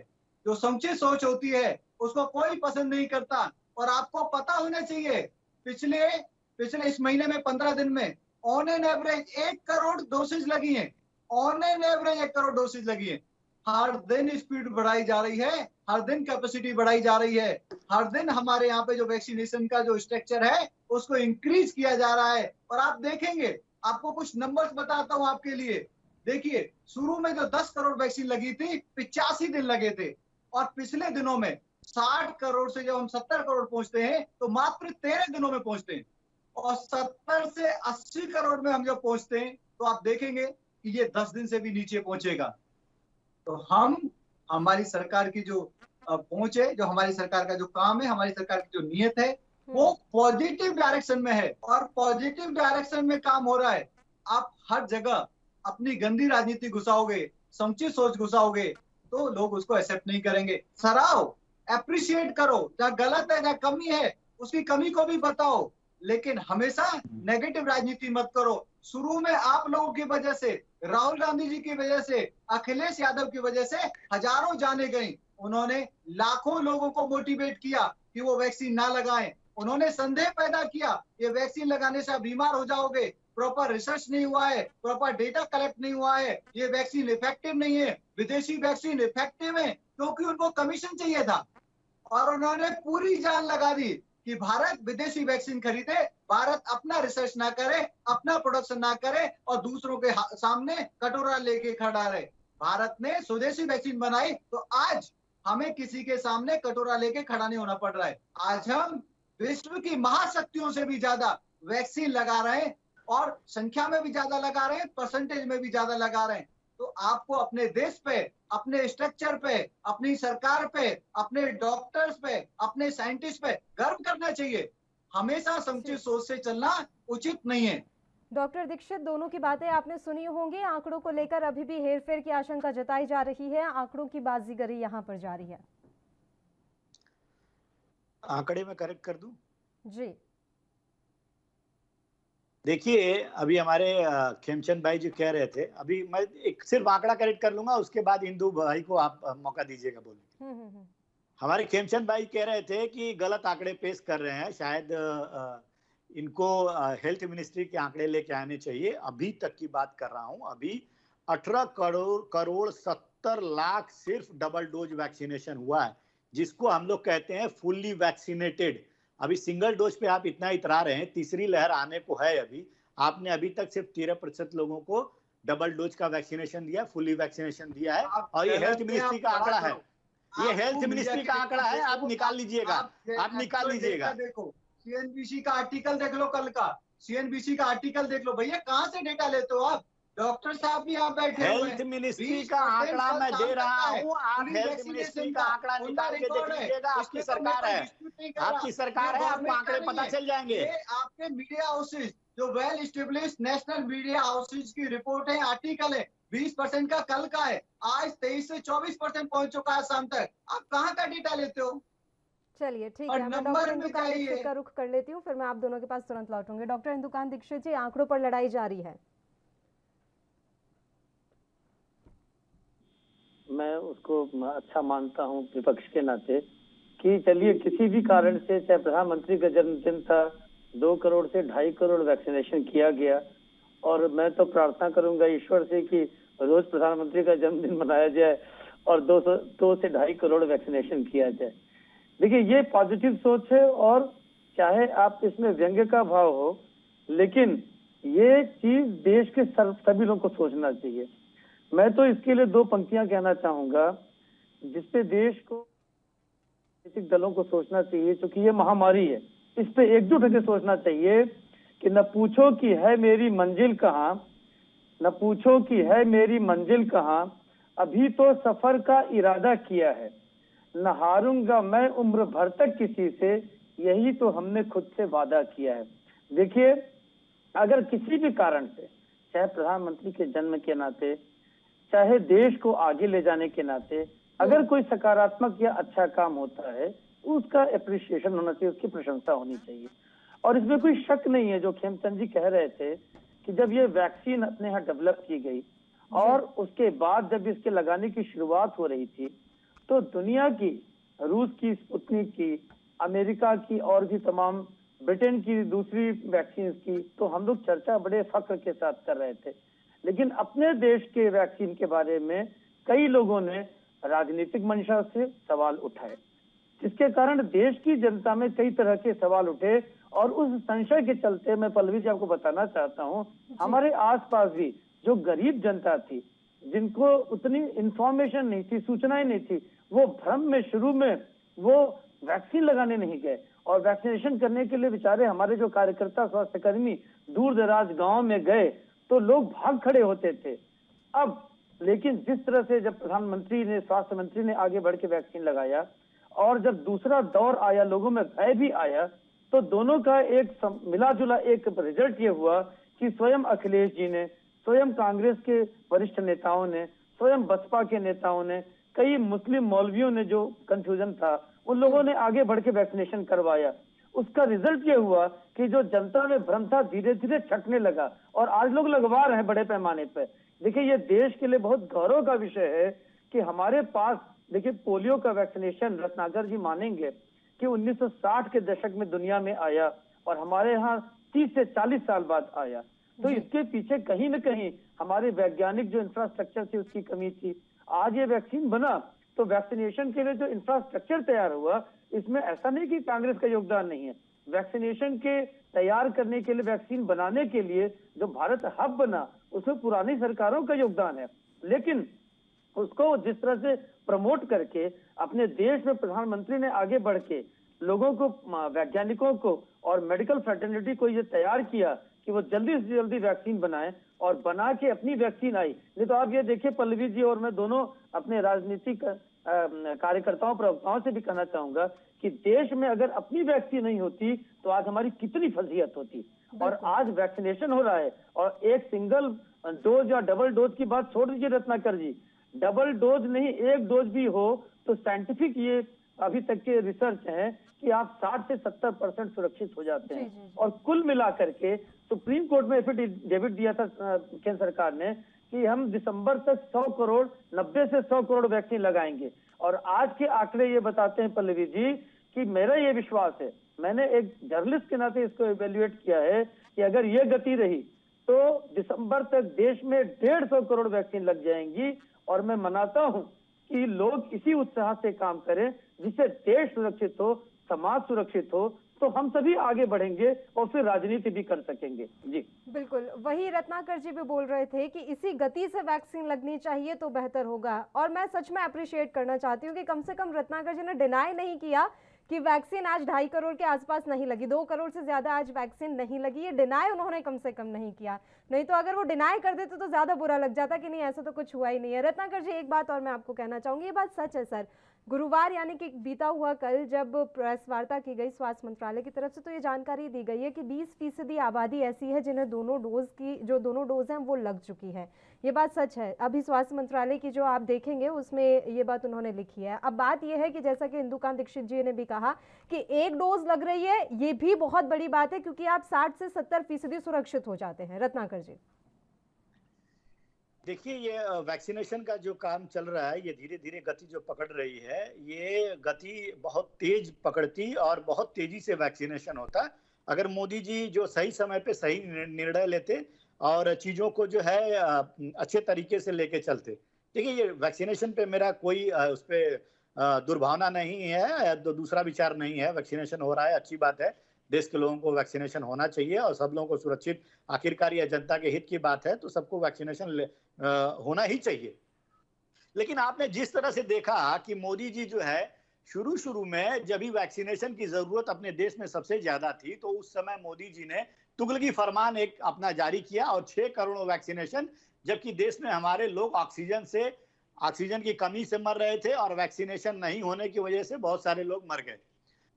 जो समुचित सोच होती है, उसको कोई पसंद नहीं करता। और आपको पता होना चाहिए, पिछले इस महीने में 15 दिन में on an average 1 crore dosage लगी हैं। On an average 1 crore dosage लगी है। हर दिन स्पीड बढ़ाई जा रही है, हर दिन कैपेसिटी बढ़ाई जा रही है, हर दिन हमारे यहाँ पे जो वैक्सीनेशन का जो स्ट्रक्चर है उसको इंक्रीज किया जा रहा है। और आप देखेंगे, आपको कुछ नंबर्स बताता हूँ आपके लिए। देखिए, शुरू में जो 10 करोड़ वैक्सीन लगी थी 85 दिन लगे थे, और पिछले दिनों में 60 करोड़ से जब हम 70 करोड़ पहुंचते हैं तो मात्र 13 दिनों में पहुंचते हैं, और 70 से 80 करोड़ में हम जब पहुंचते हैं तो आप देखेंगे कि ये 10 दिन से भी नीचे पहुंचेगा। तो हमारी सरकार की जो पहुंच है, जो हमारी सरकार का जो काम है, हमारी सरकार की जो नियत है, वो पॉजिटिव डायरेक्शन में है, और पॉजिटिव डायरेक्शन में काम हो रहा है। आप हर जगह अपनी गंदी राजनीति घुसाओगे, समुचित सोच घुसाओगे, तो लोग उसको एक्सेप्ट नहीं करेंगे। सराहो, एप्रिशिएट करो, जहाँ गलत है, जहाँ कमी है, उसकी कमी को भी बताओ, लेकिन हमेशा नेगेटिव राजनीति मत करो। शुरू में आप लोगों की वजह से, राहुल गांधी जी की वजह से, अखिलेश यादव की वजह से हजारों जाने गई। उन्होंने लाखों लोगों को मोटिवेट किया कि वो वैक्सीन ना लगाएं। उन्होंने संदेह पैदा किया, ये वैक्सीन लगाने से आप बीमार हो जाओगे, प्रॉपर रिसर्च नहीं हुआ है, प्रॉपर डेटा कलेक्ट नहीं हुआ है, ये वैक्सीन इफेक्टिव नहीं है। विदेशी वैक्सीन इफेक्टिव है क्योंकि उनको कमीशन चाहिए था, और उन्होंने पूरी जान लगा दी कि भारत विदेशी वैक्सीन खरीदे, भारत अपना रिसर्च ना करे, अपना प्रोडक्शन ना करे, और दूसरों के सामने कटोरा लेके खड़ा रहे। भारत ने स्वदेशी वैक्सीन बनाई, तो आज हमें किसी के सामने कटोरा लेके खड़ा नहीं होना पड़ रहा है। आज हम विश्व की महाशक्तियों से भी ज्यादा वैक्सीन लगा रहे हैं, और संख्या में भी ज्यादा लगा रहे हैं, परसेंटेज में भी ज्यादा लगा रहे हैं। तो आपको अपने देश पे, अपने स्ट्रक्चर पे, अपनी सरकार पे, अपने डॉक्टर्स पे, अपने साइंटिस्ट पे गर्व करना चाहिए। हमेशा समुचित सोच से चलना उचित नहीं है। डॉक्टर दीक्षित, दोनों की बातें आपने सुनी होंगी। आंकड़ों को लेकर अभी भी हेरफेर की आशंका जताई जा रही है, आंकड़ों की बाजीगरी यहाँ पर जारी है। आंकड़े में करेक्ट कर दूं? जी देखिए, अभी हमारे खेमचंद भाई जो कह रहे थे, अभी मैं एक सिर्फ आंकड़ा करेक्ट कर लूंगा, उसके बाद इंदू भाई को आप मौका दीजिएगा बोलने। हमारे खेमचंद भाई कह रहे थे कि गलत आंकड़े पेश कर रहे हैं, शायद इनको हेल्थ मिनिस्ट्री के आंकड़े लेके आने चाहिए। अभी तक की बात कर रहा हूं, अभी 18 करोड़ 70 लाख सिर्फ डबल डोज वैक्सीनेशन हुआ है, जिसको हम लोग कहते हैं फुल्ली वैक्सीनेटेड। अभी सिंगल डोज पे आप इतना इतरा रहे हैं, तीसरी लहर आने को है। अभी आपने अभी तक सिर्फ 13% लोगों को डबल डोज का वैक्सीनेशन दिया, फुल्ली वैक्सीनेशन दिया है, और ये हेल्थ मिनिस्ट्री का आंकड़ा है। ये हेल्थ मिनिस्ट्री का आंकड़ा है, आप निकाल लीजिएगा, आप निकाल लीजिएगा। देखो, सीएनबीसी का आर्टिकल देख लो, कल का सीएनबीसी का आर्टिकल देख लो। भैया, कहाँ से डेटा लेते हो आप? डॉक्टर साहब भी यहाँ बैठे हुए हैं। हेल्थ मिनिस्ट्री का आंकड़ा मैं दे रहा हूँ, आप हेल्थ मिनिस्ट्री का आंकड़ा निकाल के देख लीजिएगा। आपकी सरकार है, आपकी सरकार है, आपको आंकड़े पता चल जाएंगे। आपके मीडिया हाउसेज, जो well established national media houses की रिपोर्ट है, आर्टिकल है, 20% का कल का है, आज 23 से 24% पहुंच चुका है शाम तक। आप कहाँ का डेटा लेते हो? चलिए ठीक और है, मैं नंबर डॉक्टर में इंदुकान चाहिए। दीक्षित का रुख कर लेती हूँ, फिर मैं आप दोनों के पास तुरंत लौटूंगी। डॉक्टर इंदुकान दीक्षित जी, आंकड़ों पर लड़ाई जारी है। मैं उसको अच्छा मानता हूँ विपक्ष के नाते कि चलिए किसी भी कारण से, चाहे प्रधानमंत्री का जन्मदिन था, 2 करोड़ से 2.5 करोड़ वैक्सीनेशन किया गया, और मैं तो प्रार्थना करूंगा ईश्वर से कि रोज प्रधानमंत्री का जन्मदिन मनाया जाए और 2 से 2.5 करोड़ वैक्सीनेशन किया जाए। देखिए ये पॉजिटिव सोच है, और चाहे आप इसमें व्यंग्य का भाव हो, लेकिन ये चीज देश के सभी लोगों को सोचना चाहिए। मैं तो इसके लिए 2 पंक्तियां कहना चाहूंगा, जिसपे देश को, राजनीतिक दलों को सोचना चाहिए, क्योंकि ये महामारी है, इस पे एकजुट होकर सोचना चाहिए कि न पूछो कि है मेरी मंजिल कहाँ, न पूछो कि है मेरी मंजिल कहाँ, अभी तो सफर का इरादा किया है, न हारूंगा मैं उम्र भर तक किसी से, यही तो हमने खुद से वादा किया है। देखिए अगर किसी भी कारण से, चाहे प्रधानमंत्री के जन्म के नाते, चाहे देश को आगे ले जाने के नाते, अगर कोई सकारात्मक या अच्छा काम होता है, उसका एप्रिसिएशन होना चाहिए, उसकी प्रशंसा होनी चाहिए। और इसमें कोई शक नहीं है, जो खेमचंद जी कह रहे थे कि जब ये वैक्सीन अपने यहाँ डेवलप की गई और उसके बाद जब इसके लगाने की शुरुआत हो रही थी, तो दुनिया की, रूस की स्पुतनिक की, अमेरिका की और भी तमाम, ब्रिटेन की दूसरी वैक्सीन की, तो हम लोग चर्चा बड़े फख्र के साथ कर रहे थे। लेकिन अपने देश के वैक्सीन के बारे में कई लोगों ने राजनीतिक मंशा से सवाल उठाए, जिसके कारण देश की जनता में कई तरह के सवाल उठे। और उस संशय के चलते मैं पल्लवी जी आपको बताना चाहता हूँ, हमारे आसपास भी जो गरीब जनता थी, जिनको उतनी इंफॉर्मेशन नहीं थी, सूचनाएं नहीं थी, वो भ्रम में शुरू में वो वैक्सीन लगाने नहीं गए, और वैक्सीनेशन करने के लिए बेचारे हमारे जो कार्यकर्ता, स्वास्थ्य कर्मी दूर दराज गांव में गए तो लोग भाग खड़े होते थे। अब लेकिन जिस तरह से जब प्रधानमंत्री ने, स्वास्थ्य मंत्री ने आगे बढ़ के वैक्सीन लगाया, और जब दूसरा दौर आया, लोगों में भय भी आया, तो दोनों का एक मिला जुला एक रिजल्ट ये हुआ कि स्वयं अखिलेश जी ने, स्वयं कांग्रेस के वरिष्ठ नेताओं ने, स्वयं बसपा के नेताओं ने, कई मुस्लिम मौलवियों ने, जो कंफ्यूजन था, उन लोगों ने आगे बढ़ के वैक्सीनेशन करवाया। उसका रिजल्ट ये हुआ कि जो जनता में भ्रम था धीरे धीरे छटने लगा, और आज लोग लगवा रहे हैं बड़े पैमाने पर। देखिए ये देश के लिए बहुत गौरव का विषय है कि हमारे पास, देखिए पोलियो का वैक्सीनेशन, रत्नाकर जी मानेंगे कि 1960 के दशक में दुनिया में आया, और हमारे यहाँ 30 से 40 साल बाद आया। तो इसके पीछे कहीं न कहीं हमारे वैज्ञानिक जो इंफ्रास्ट्रक्चर थी उसकी कमी थी। आज ये वैक्सीन बना, तो वैक्सीनेशन के लिए जो इंफ्रास्ट्रक्चर तैयार हुआ, इसमें ऐसा नहीं कि कांग्रेस का योगदान नहीं है। वैक्सीनेशन के तैयार करने के लिए, वैक्सीन बनाने के लिए जो भारत हब बना, उसमें पुरानी सरकारों का योगदान है। लेकिन उसको जिस तरह से प्रमोट करके अपने देश में प्रधानमंत्री ने आगे बढ़ के लोगों को, वैज्ञानिकों को और मेडिकल फ्रेटर्निटी को ये तैयार किया कि वो जल्दी से जल्दी वैक्सीन बनाएं, और बना के अपनी वैक्सीन आई। नहीं तो आप ये देखिए पल्लवी जी, और मैं दोनों अपने राजनीतिक कार्यकर्ताओं, प्रवक्ताओं से भी कहना चाहूंगा कि देश में अगर अपनी वैक्सीन नहीं होती तो आज हमारी कितनी फजीहत होती। और आज वैक्सीनेशन हो रहा है, और एक सिंगल डोज या डबल डोज की बात छोड़ दीजिए रत्नाकर जी, डबल डोज नहीं, एक डोज भी हो तो साइंटिफिक ये अभी तक के रिसर्च है कि आप 60 से 70% सुरक्षित हो जाते हैं। और कुल मिलाकर के सुप्रीम कोर्ट में एफिडेविट दिया था केंद्र सरकार ने कि हम दिसंबर तक 100 करोड़, 90 से 100 करोड़ वैक्सीन लगाएंगे। और आज के आंकड़े ये बताते हैं पल्लवी जी कि मेरा ये विश्वास है, मैंने एक जर्नलिस्ट के नाते इसको इवेल्युएट किया है कि अगर ये गति रही तो दिसंबर तक देश में 150 करोड़ वैक्सीन लग जाएंगी। और मैं मनाता हूं कि लोग इसी उत्साह से काम करें, जिससे देश सुरक्षित हो, समाज सुरक्षित हो, तो हम सभी आगे बढ़ेंगे और फिर राजनीति भी कर सकेंगे। जी बिल्कुल, वही रत्नाकर जी भी बोल रहे थे कि इसी गति से वैक्सीन लगनी चाहिए तो बेहतर होगा। और मैं सच में अप्रिशिएट करना चाहती हूँ कि कम से कम रत्नाकर जी ने डिनाई नहीं किया कि वैक्सीन आज 2.5 करोड़ के आसपास नहीं लगी, 2 करोड़ से ज्यादा आज वैक्सीन नहीं लगी। ये डिनाई उन्होंने कम से कम नहीं किया, नहीं तो अगर वो डिनाई कर देते तो ज्यादा बुरा लग जाता कि नहीं ऐसा तो कुछ हुआ ही नहीं है। रत्नाकर जी एक बात और मैं आपको कहना चाहूंगी, ये बात सच है सर, गुरुवार यानी कि बीता हुआ कल जब प्रेस वार्ता की गई स्वास्थ्य मंत्रालय की तरफ से, तो ये जानकारी दी गई है कि 20% आबादी ऐसी है जिन्हें दोनों डोज हैं वो लग चुकी है। ये बात सच है। अभी स्वास्थ्य मंत्रालय की जो आप देखेंगे उसमें ये बात उन्होंने लिखी है। अब बात ये है कि जैसा कि इंदुकांत दीक्षित जी ने भी कहा कि एक डोज लग रही है, ये भी बहुत बड़ी बात है क्योंकि आप 60 से 70% सुरक्षित हो जाते हैं। रत्नाकर जी, देखिए, ये वैक्सीनेशन का जो काम चल रहा है, ये धीरे धीरे गति जो पकड़ रही है, ये गति बहुत तेज पकड़ती और बहुत तेजी से वैक्सीनेशन होता। अगर मोदी जी जो सही समय पे सही निर्णय लेते और चीजों को जो है अच्छे तरीके से लेके चलते। देखिए, ये वैक्सीनेशन पे मेरा कोई उस पे दुर्भावना नहीं है, दूसरा विचार नहीं है। वैक्सीनेशन हो रहा है, अच्छी बात है। देश के लोगों को वैक्सीनेशन होना चाहिए और सब लोगों को सुरक्षित, आखिरकार ये जनता के हित की बात है, तो सबको वैक्सीनेशन होना ही चाहिए। लेकिन आपने जिस तरह से देखा कि मोदी जी जो है शुरू में जब भी वैक्सीनेशन की जरूरत अपने देश में सबसे ज्यादा थी, तो उस समय मोदी जी ने तुगलकी फरमान एक अपना जारी किया और 6 करोड़ वैक्सीनेशन, जबकि देश में हमारे लोग ऑक्सीजन की कमी से मर रहे थे और वैक्सीनेशन नहीं होने की वजह से बहुत सारे लोग मर गए।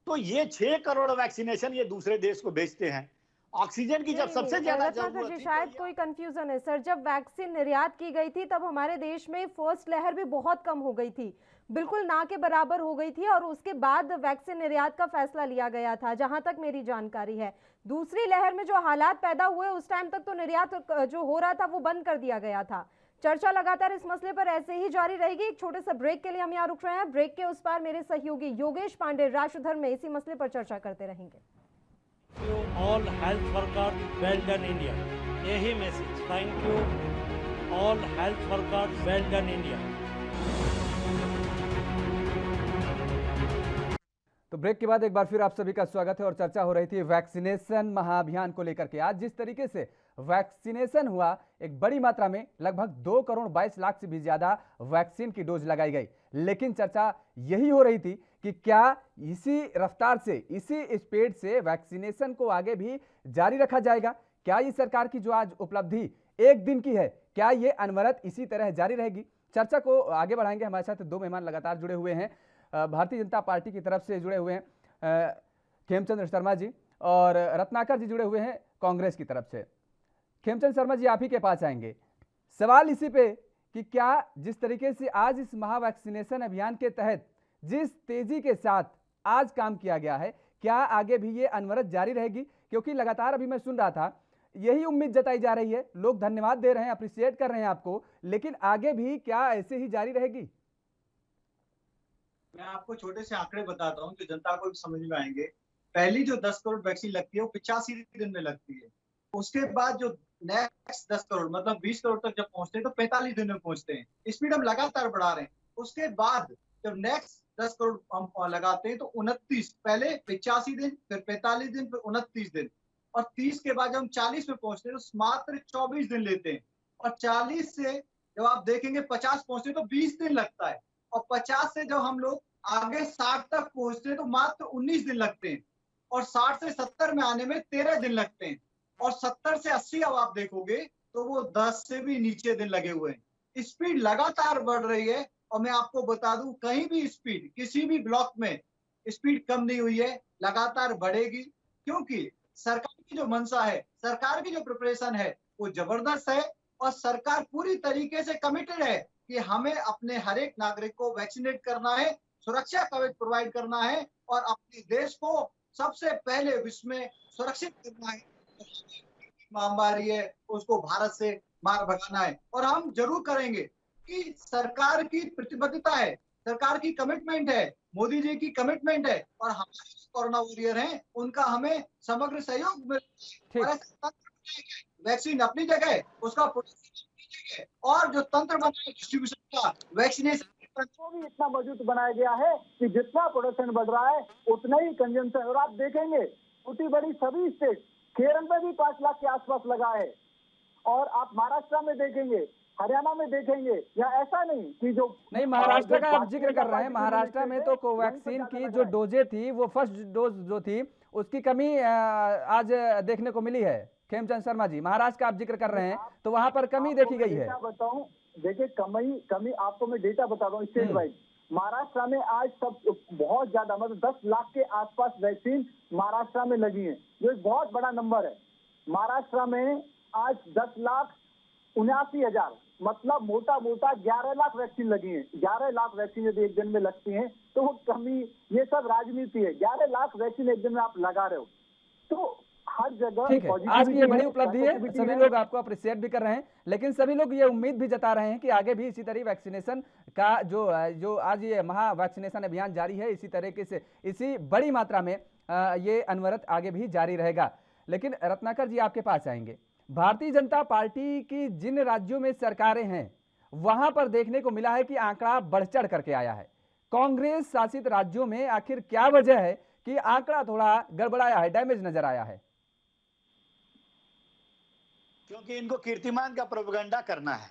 तो ये 6 करोड़ वैक्सीनेशन ये दूसरे देश को बेचते हैं। ऑक्सीजन की जब सबसे ज्यादा जरूरत थी, शायद कोई कंफ्यूजन है सर। जब वैक्सीन निर्यात की गई थी तब हमारे देश में फर्स्ट लहर भी बहुत कम हो गई थी, बिल्कुल ना के बराबर हो गई थी, और उसके बाद वैक्सीन निर्यात का फैसला लिया गया था, जहां तक मेरी जानकारी है। दूसरी लहर में जो हालात पैदा हुए उस टाइम तक तो निर्यात जो हो रहा था वो बंद कर दिया गया था। चर्चा लगातार इस मसले पर ऐसे ही जारी रहेगी। एक छोटे से ब्रेक के लिए हम यहाँ रुक रहे हैं। ब्रेक के उस पार मेरे सहयोगी योगेश पांडे राष्ट्रधर्म में इसी मसले पर चर्चा करते रहेंगे। All health workers, well done India, यही message. Thank you all health workers, well done India. तो ब्रेक के बाद एक बार फिर आप सभी का स्वागत है और चर्चा हो रही थी वैक्सीनेशन महाअभियान को लेकर के। आज जिस तरीके से वैक्सीनेशन हुआ, एक बड़ी मात्रा में लगभग 2 करोड़ 22 लाख से भी ज्यादा वैक्सीन की डोज लगाई गई, लेकिन चर्चा यही हो रही थी कि क्या इसी रफ्तार से, इसी स्पीड से वैक्सीनेशन को आगे भी जारी रखा जाएगा? क्या ये सरकार की जो आज उपलब्धि एक दिन की है, क्या ये अनवरत इसी तरह जारी रहेगी? चर्चा को आगे बढ़ाएंगे। हमारे साथ 2 मेहमान लगातार जुड़े हुए हैं। भारतीय जनता पार्टी की तरफ से जुड़े हुए हैं खेमचंद शर्मा जी, और रत्नाकर जी जुड़े हुए हैं कांग्रेस की तरफ से। खेमचंद शर्मा जी, आप ही के पास आएंगे। सवाल इसी पे कि क्या जिस तरीके से आज इस महावैक्सीनेशन अभियान के तहत जिस तेजी के साथ आज काम किया गया है, क्या आगे भी ये अनवरत जारी रहेगी? क्योंकि लगातार अभी मैं सुन रहा था, यही उम्मीद जताई जा रही है, लोग धन्यवाद दे रहे हैं, अप्रिशिएट कर रहे हैं आपको, लेकिन आगे भी क्या ऐसे ही जारी रहेगी? मैं आपको छोटे से आंकड़े बताता हूँ जो जनता को भी समझ में आएंगे। पहली जो 10 करोड़ वैक्सीन लगती है वो 85 दिन में लगती है। उसके बाद जो नेक्स्ट 10 करोड़ मतलब 20 करोड़ तक जब पहुंचते हैं तो 45 दिन में पहुंचते हैं। स्पीड हम लगातार बढ़ा रहे हैं। उसके बाद जब नेक्स्ट 10 करोड़ हम लगाते हैं तो 29, पहले 85 दिन, फिर 45 दिन, फिर 29 दिन, और 30 के बाद जब हम 40 में पहुंचते हैं तो मात्र 24 दिन लेते हैं। और 40 से जब आप देखेंगे 50 पहुंचते हैं तो 20 दिन लगता है। और 50 से जब हम लोग आगे 60 तक पहुंचते हैं तो मात्र 19 दिन लगते हैं। और 60 से 70 में आने में 13 दिन लगते हैं। और 70 से 80 अब आप देखोगे तो वो 10 से भी नीचे दिन लगे हुए हैं। स्पीड लगातार बढ़ रही है। और मैं आपको बता दूं, कहीं भी स्पीड, किसी भी ब्लॉक में स्पीड कम नहीं हुई है, लगातार बढ़ेगी। क्योंकि सरकार की जो मंशा है, सरकार की जो प्रिपरेशन है वो जबरदस्त है। और सरकार पूरी तरीके से कमिटेड है कि हमें अपने हर एक नागरिक को वैक्सीनेट करना है, सुरक्षा कवच प्रोवाइड करना है और अपने देश को सबसे पहले विश्व में सुरक्षित करना है। महामारी है उसको भारत से मार भगाना है और हम जरूर करेंगे। कि सरकार की प्रतिबद्धता है, सरकार की कमिटमेंट है, मोदी जी की कमिटमेंट है और हमारे कोरोना वॉरियर हैं उनका हमें समग्र सहयोग मिल। वैक्सीन अपनी जगह है, उसका और जो तंत्र बना है डिस्ट्रीब्यूशन का, वैक्सीनेशन को भी इतना मजबूत बनाया गया है कि जितना प्रोडक्शन बढ़ रहा है उतना ही कंजम्पशन। और आप देखेंगे छोटी बड़ी सभी स्टेट, केरल में भी 5 लाख के आसपास लगा है। और आप महाराष्ट्र में देखेंगे, हरियाणा में देखेंगे, या ऐसा नहीं कि जो नहीं, महाराष्ट्र का आप जिक्र कर रहे हैं। महाराष्ट्र में तो कोवैक्सीन की जो डोजें थी, वो फर्स्ट डोज जो थी उसकी कमी आज देखने को मिली है। खेमचंद शर्मा जी, महाराष्ट्र का आप जिक्र कर रहे हैं तो वहां पर कमी देखी गई है। बताऊं, देखिए कमी आपको मैं डेटा बता रहा हूँ स्टेट वाइज। महाराष्ट्र में आज सब बहुत ज्यादा, मतलब 10 लाख के आसपास वैक्सीन महाराष्ट्र में लगी है, जो एक बहुत बड़ा नंबर है। महाराष्ट्र में आज 10,79,000, मतलब मोटा मोटा 11 लाख वैक्सीन लगी है। 11 लाख वैक्सीन यदि एक दिन में लगती हैं तो वो कमी, ये सब राजनीति है। 11 लाख वैक्सीन एक दिन में आप लगा रहे हो, तो हर जगह ठीक है, आज की ये बड़ी उपलब्धि है, सभी लोग आपको अप्रिशिएट भी कर रहे हैं, लेकिन सभी लोग ये उम्मीद भी जता रहे हैं कि आगे भी इसी तरह वैक्सीनेशन का जो आज ये महा वैक्सीनेशन अभियान जारी है, इसी तरीके से इसी बड़ी मात्रा में ये अनवरत आगे भी जारी रहेगा। लेकिन रत्नाकर जी आपके पास आएंगे, भारतीय जनता पार्टी की जिन राज्यों में सरकारें हैं वहां पर देखने को मिला है कि आंकड़ा बढ़ चढ़ करके आया है। कांग्रेस शासित राज्यों में आखिर क्या वजह है कि आंकड़ा थोड़ा गड़बड़ाया है, डैमेज नजर आया है? क्योंकि इनको कीर्तिमान का प्रोपेगेंडा करना है।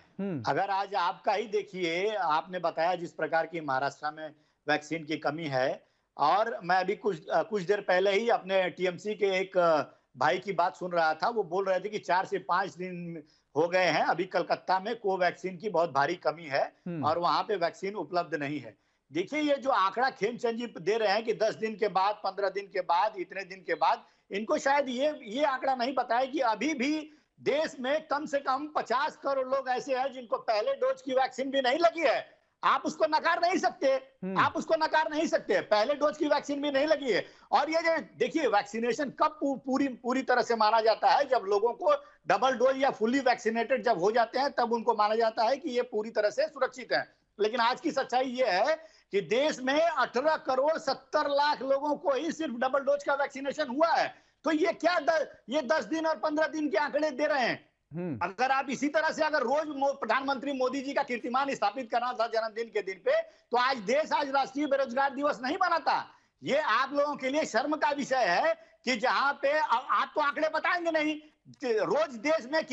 अगर आज आपका ही देखिए, आपने बताया जिस प्रकार की महाराष्ट्र में वैक्सीन की कमी है, और मैं अभी कुछ देर पहले ही अपने टीएमसी के एक भाई की बात सुन रहा था। वो बोल रहे थे कि 4 से 5 दिन हो गए हैं, अभी कलकत्ता में कोवैक्सीन की बहुत भारी कमी है और वहां पे वैक्सीन उपलब्ध नहीं है। देखिए, ये जो आंकड़ा खेमचंद जी दे रहे हैं कि 10 दिन के बाद, 15 दिन के बाद, इतने दिन के बाद, इनको शायद ये आंकड़ा नहीं पता है कि अभी भी देश में कम से कम 50 करोड़ लोग ऐसे हैं जिनको पहले डोज की वैक्सीन भी नहीं लगी है। आप उसको नकार नहीं सकते, आप उसको नकार नहीं सकते, पहले डोज की वैक्सीन भी नहीं लगी है। और ये देखिए, वैक्सीनेशन कब पूरी तरह से माना जाता है, जब लोगों को डबल डोज या फुली वैक्सीनेटेड जब हो जाते हैं, तब उनको माना जाता है कि ये पूरी तरह से सुरक्षित है। लेकिन आज की सच्चाई ये है कि देश में 18 करोड़ 70 लाख लोगों को ही सिर्फ डबल डोज का वैक्सीनेशन हुआ है। तो ये क्या ये 10 दिन और 15 दिन के आंकड़े दे रहे हैं। अगर आप इसी तरह से अगर रोज प्रधानमंत्री मोदी जी का कीर्तिमान स्थापित करना था जन्मदिन के दिन पे, तो आज देश आज राष्ट्रीय बेरोजगार दिवस नहीं मनाता। ये आप लोगों के लिए शर्म का विषय है कि जहां पे आप तो आंकड़े बताएंगे नहीं, रोज देश में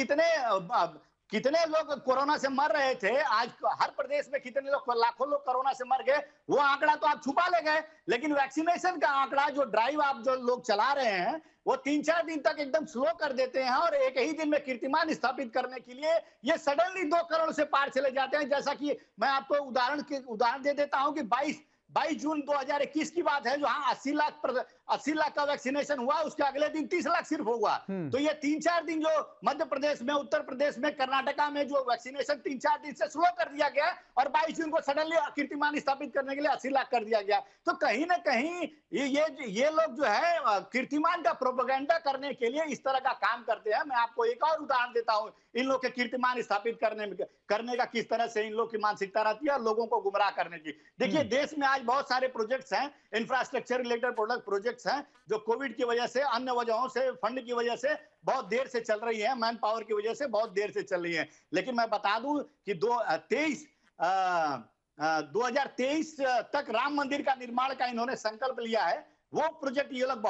कितने लोग कोरोना से मर रहे थे, आज हर प्रदेश में कितने लोग, लाखों लोग कोरोना से मर गए, वो आंकड़ा तो आप छुपा ले गए। लेकिन वैक्सीनेशन का आंकड़ा, जो ड्राइव आप जो लोग चला रहे हैं, वो 3-4 दिन तक एकदम स्लो कर देते हैं और एक ही दिन में कीर्तिमान स्थापित करने के लिए ये सडनली 2 करोड़ से पार चले जाते हैं। जैसा कि मैं आपको उदाहरण दे देता हूं कि 22 जून 2021 की बात है, जहां 80 लाख का वैक्सीनेशन हुआ, उसके अगले दिन 30 लाख सिर्फ हुआ। तो ये 3-4 दिन जो मध्य प्रदेश में, उत्तर प्रदेश में, कर्नाटका में जो वैक्सीनेशन 3-4 दिन से स्लो कर दिया गया और 22 जून को सडनली कीर्तिमान स्थापित करने के लिए 80 लाख कर दिया गया। तो कहीं ना कहीं ये लोग जो है कीर्तिमान का प्रोपेगेंडा करने के लिए इस तरह का काम करते हैं। मैं आपको एक और उदाहरण देता हूं, इन लोग के कीर्तिमान स्थापित करने का किस तरह से इन लोग की मानसिकता रहती है, लोगों को गुमराह करने की। देखिए, देश में आज बहुत सारे प्रोजेक्ट्स हैं, इंफ्रास्ट्रक्चर रिलेटेड प्रोजेक्ट्स हैं, जो कोविड की वजह से, अन्य वजहों से, फंड की वजह से बहुत देर से चल रही है, मैन पावर की वजह से बहुत देर से चल रही है। लेकिन मैं बता दूं कि 2023 तक राम मंदिर का निर्माण का इन्होंने संकल्प लिया है। वो प्रोजेक्ट ये लोग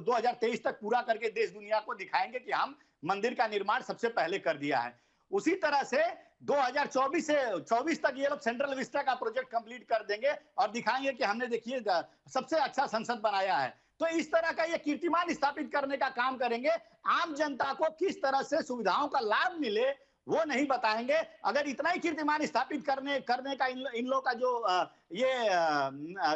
2023 तक पूरा करके देश दुनिया को दिखाएंगे कि हम मंदिर का निर्माण सबसे पहले कर दिया है। उसी तरह से 2024 से 24 तक ये लोग सेंट्रल विस्टा का प्रोजेक्ट कंप्लीट कर देंगे और दिखाएंगे कि हमने, देखिए, सबसे अच्छा संसद बनाया है। तो इस तरह का ये कीर्तिमान स्थापित करने का काम करेंगे। आम जनता को किस तरह से सुविधाओं का लाभ मिले वो नहीं बताएंगे। अगर इतना ही कीर्तिमान स्थापित करने का इन लोगों का जो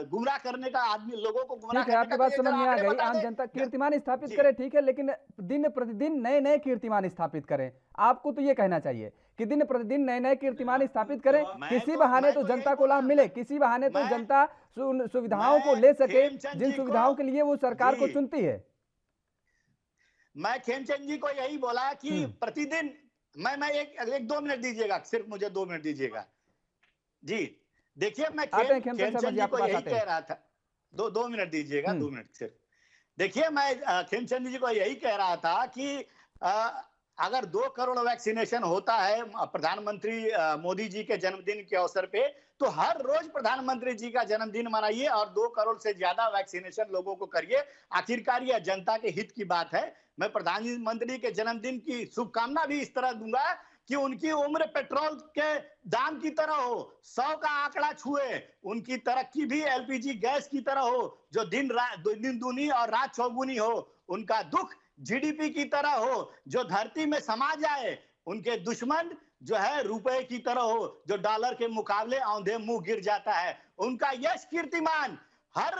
गुमराह करने का, आदमी लोगों को गुमराह करने का, आपकी बात समझ में आ गई। आम जनता कीर्तिमान स्थापित करे, ठीक है, लेकिन दिन प्रतिदिन नए नए कीर्तिमान स्थापित करें। आपको तो ये कहना चाहिए कि दिन प्रतिदिन नए नए कीर्तिमान स्थापित करें, किसी बहाने तो जनता को लाभ मिले, किसी बहाने तो जनता सुविधाओं को ले सके जिन सुविधाओं के लिए वो सरकार को चुनती है। मैं खेमचंद जी को यही बोला कि प्रतिदिन मैं एक 2 मिनट दीजिएगा, सिर्फ मुझे 2 मिनट दीजिएगा जी। देखिए, मैं खेमचंद जी को यही कह रहा था, 2 मिनट दीजिएगा, 2 मिनट सिर्फ। देखिए, मैं खेमचंद जी को यही कह रहा था कि अगर 2 करोड़ वैक्सीनेशन होता है प्रधानमंत्री मोदी जी के जन्मदिन के अवसर पे, तो हर रोज प्रधानमंत्री जी का जन्मदिन मनाइए और 2 करोड़ से ज्यादा वैक्सीनेशन लोगों को करिए। आखिरकार यह जनता के हित की बात है। मैं प्रधानमंत्री के जन्मदिन की शुभकामना भी इस तरह दूंगा कि उनकी उम्र पेट्रोल के दाम की तरह हो, 100 का आंकड़ा छुए, उनकी तरक्की भी एलपीजी गैस की तरह हो, जो दिन दूनी और रात चौगुनी हो, उनका दुख जीडीपी की तरह हो, जो धरती में समा जाए, उनके दुश्मन जो है रुपए की तरह हो, जो डॉलर के मुकाबले औंधे मुंह गिर जाता है। उनका यश कीर्तिमान हर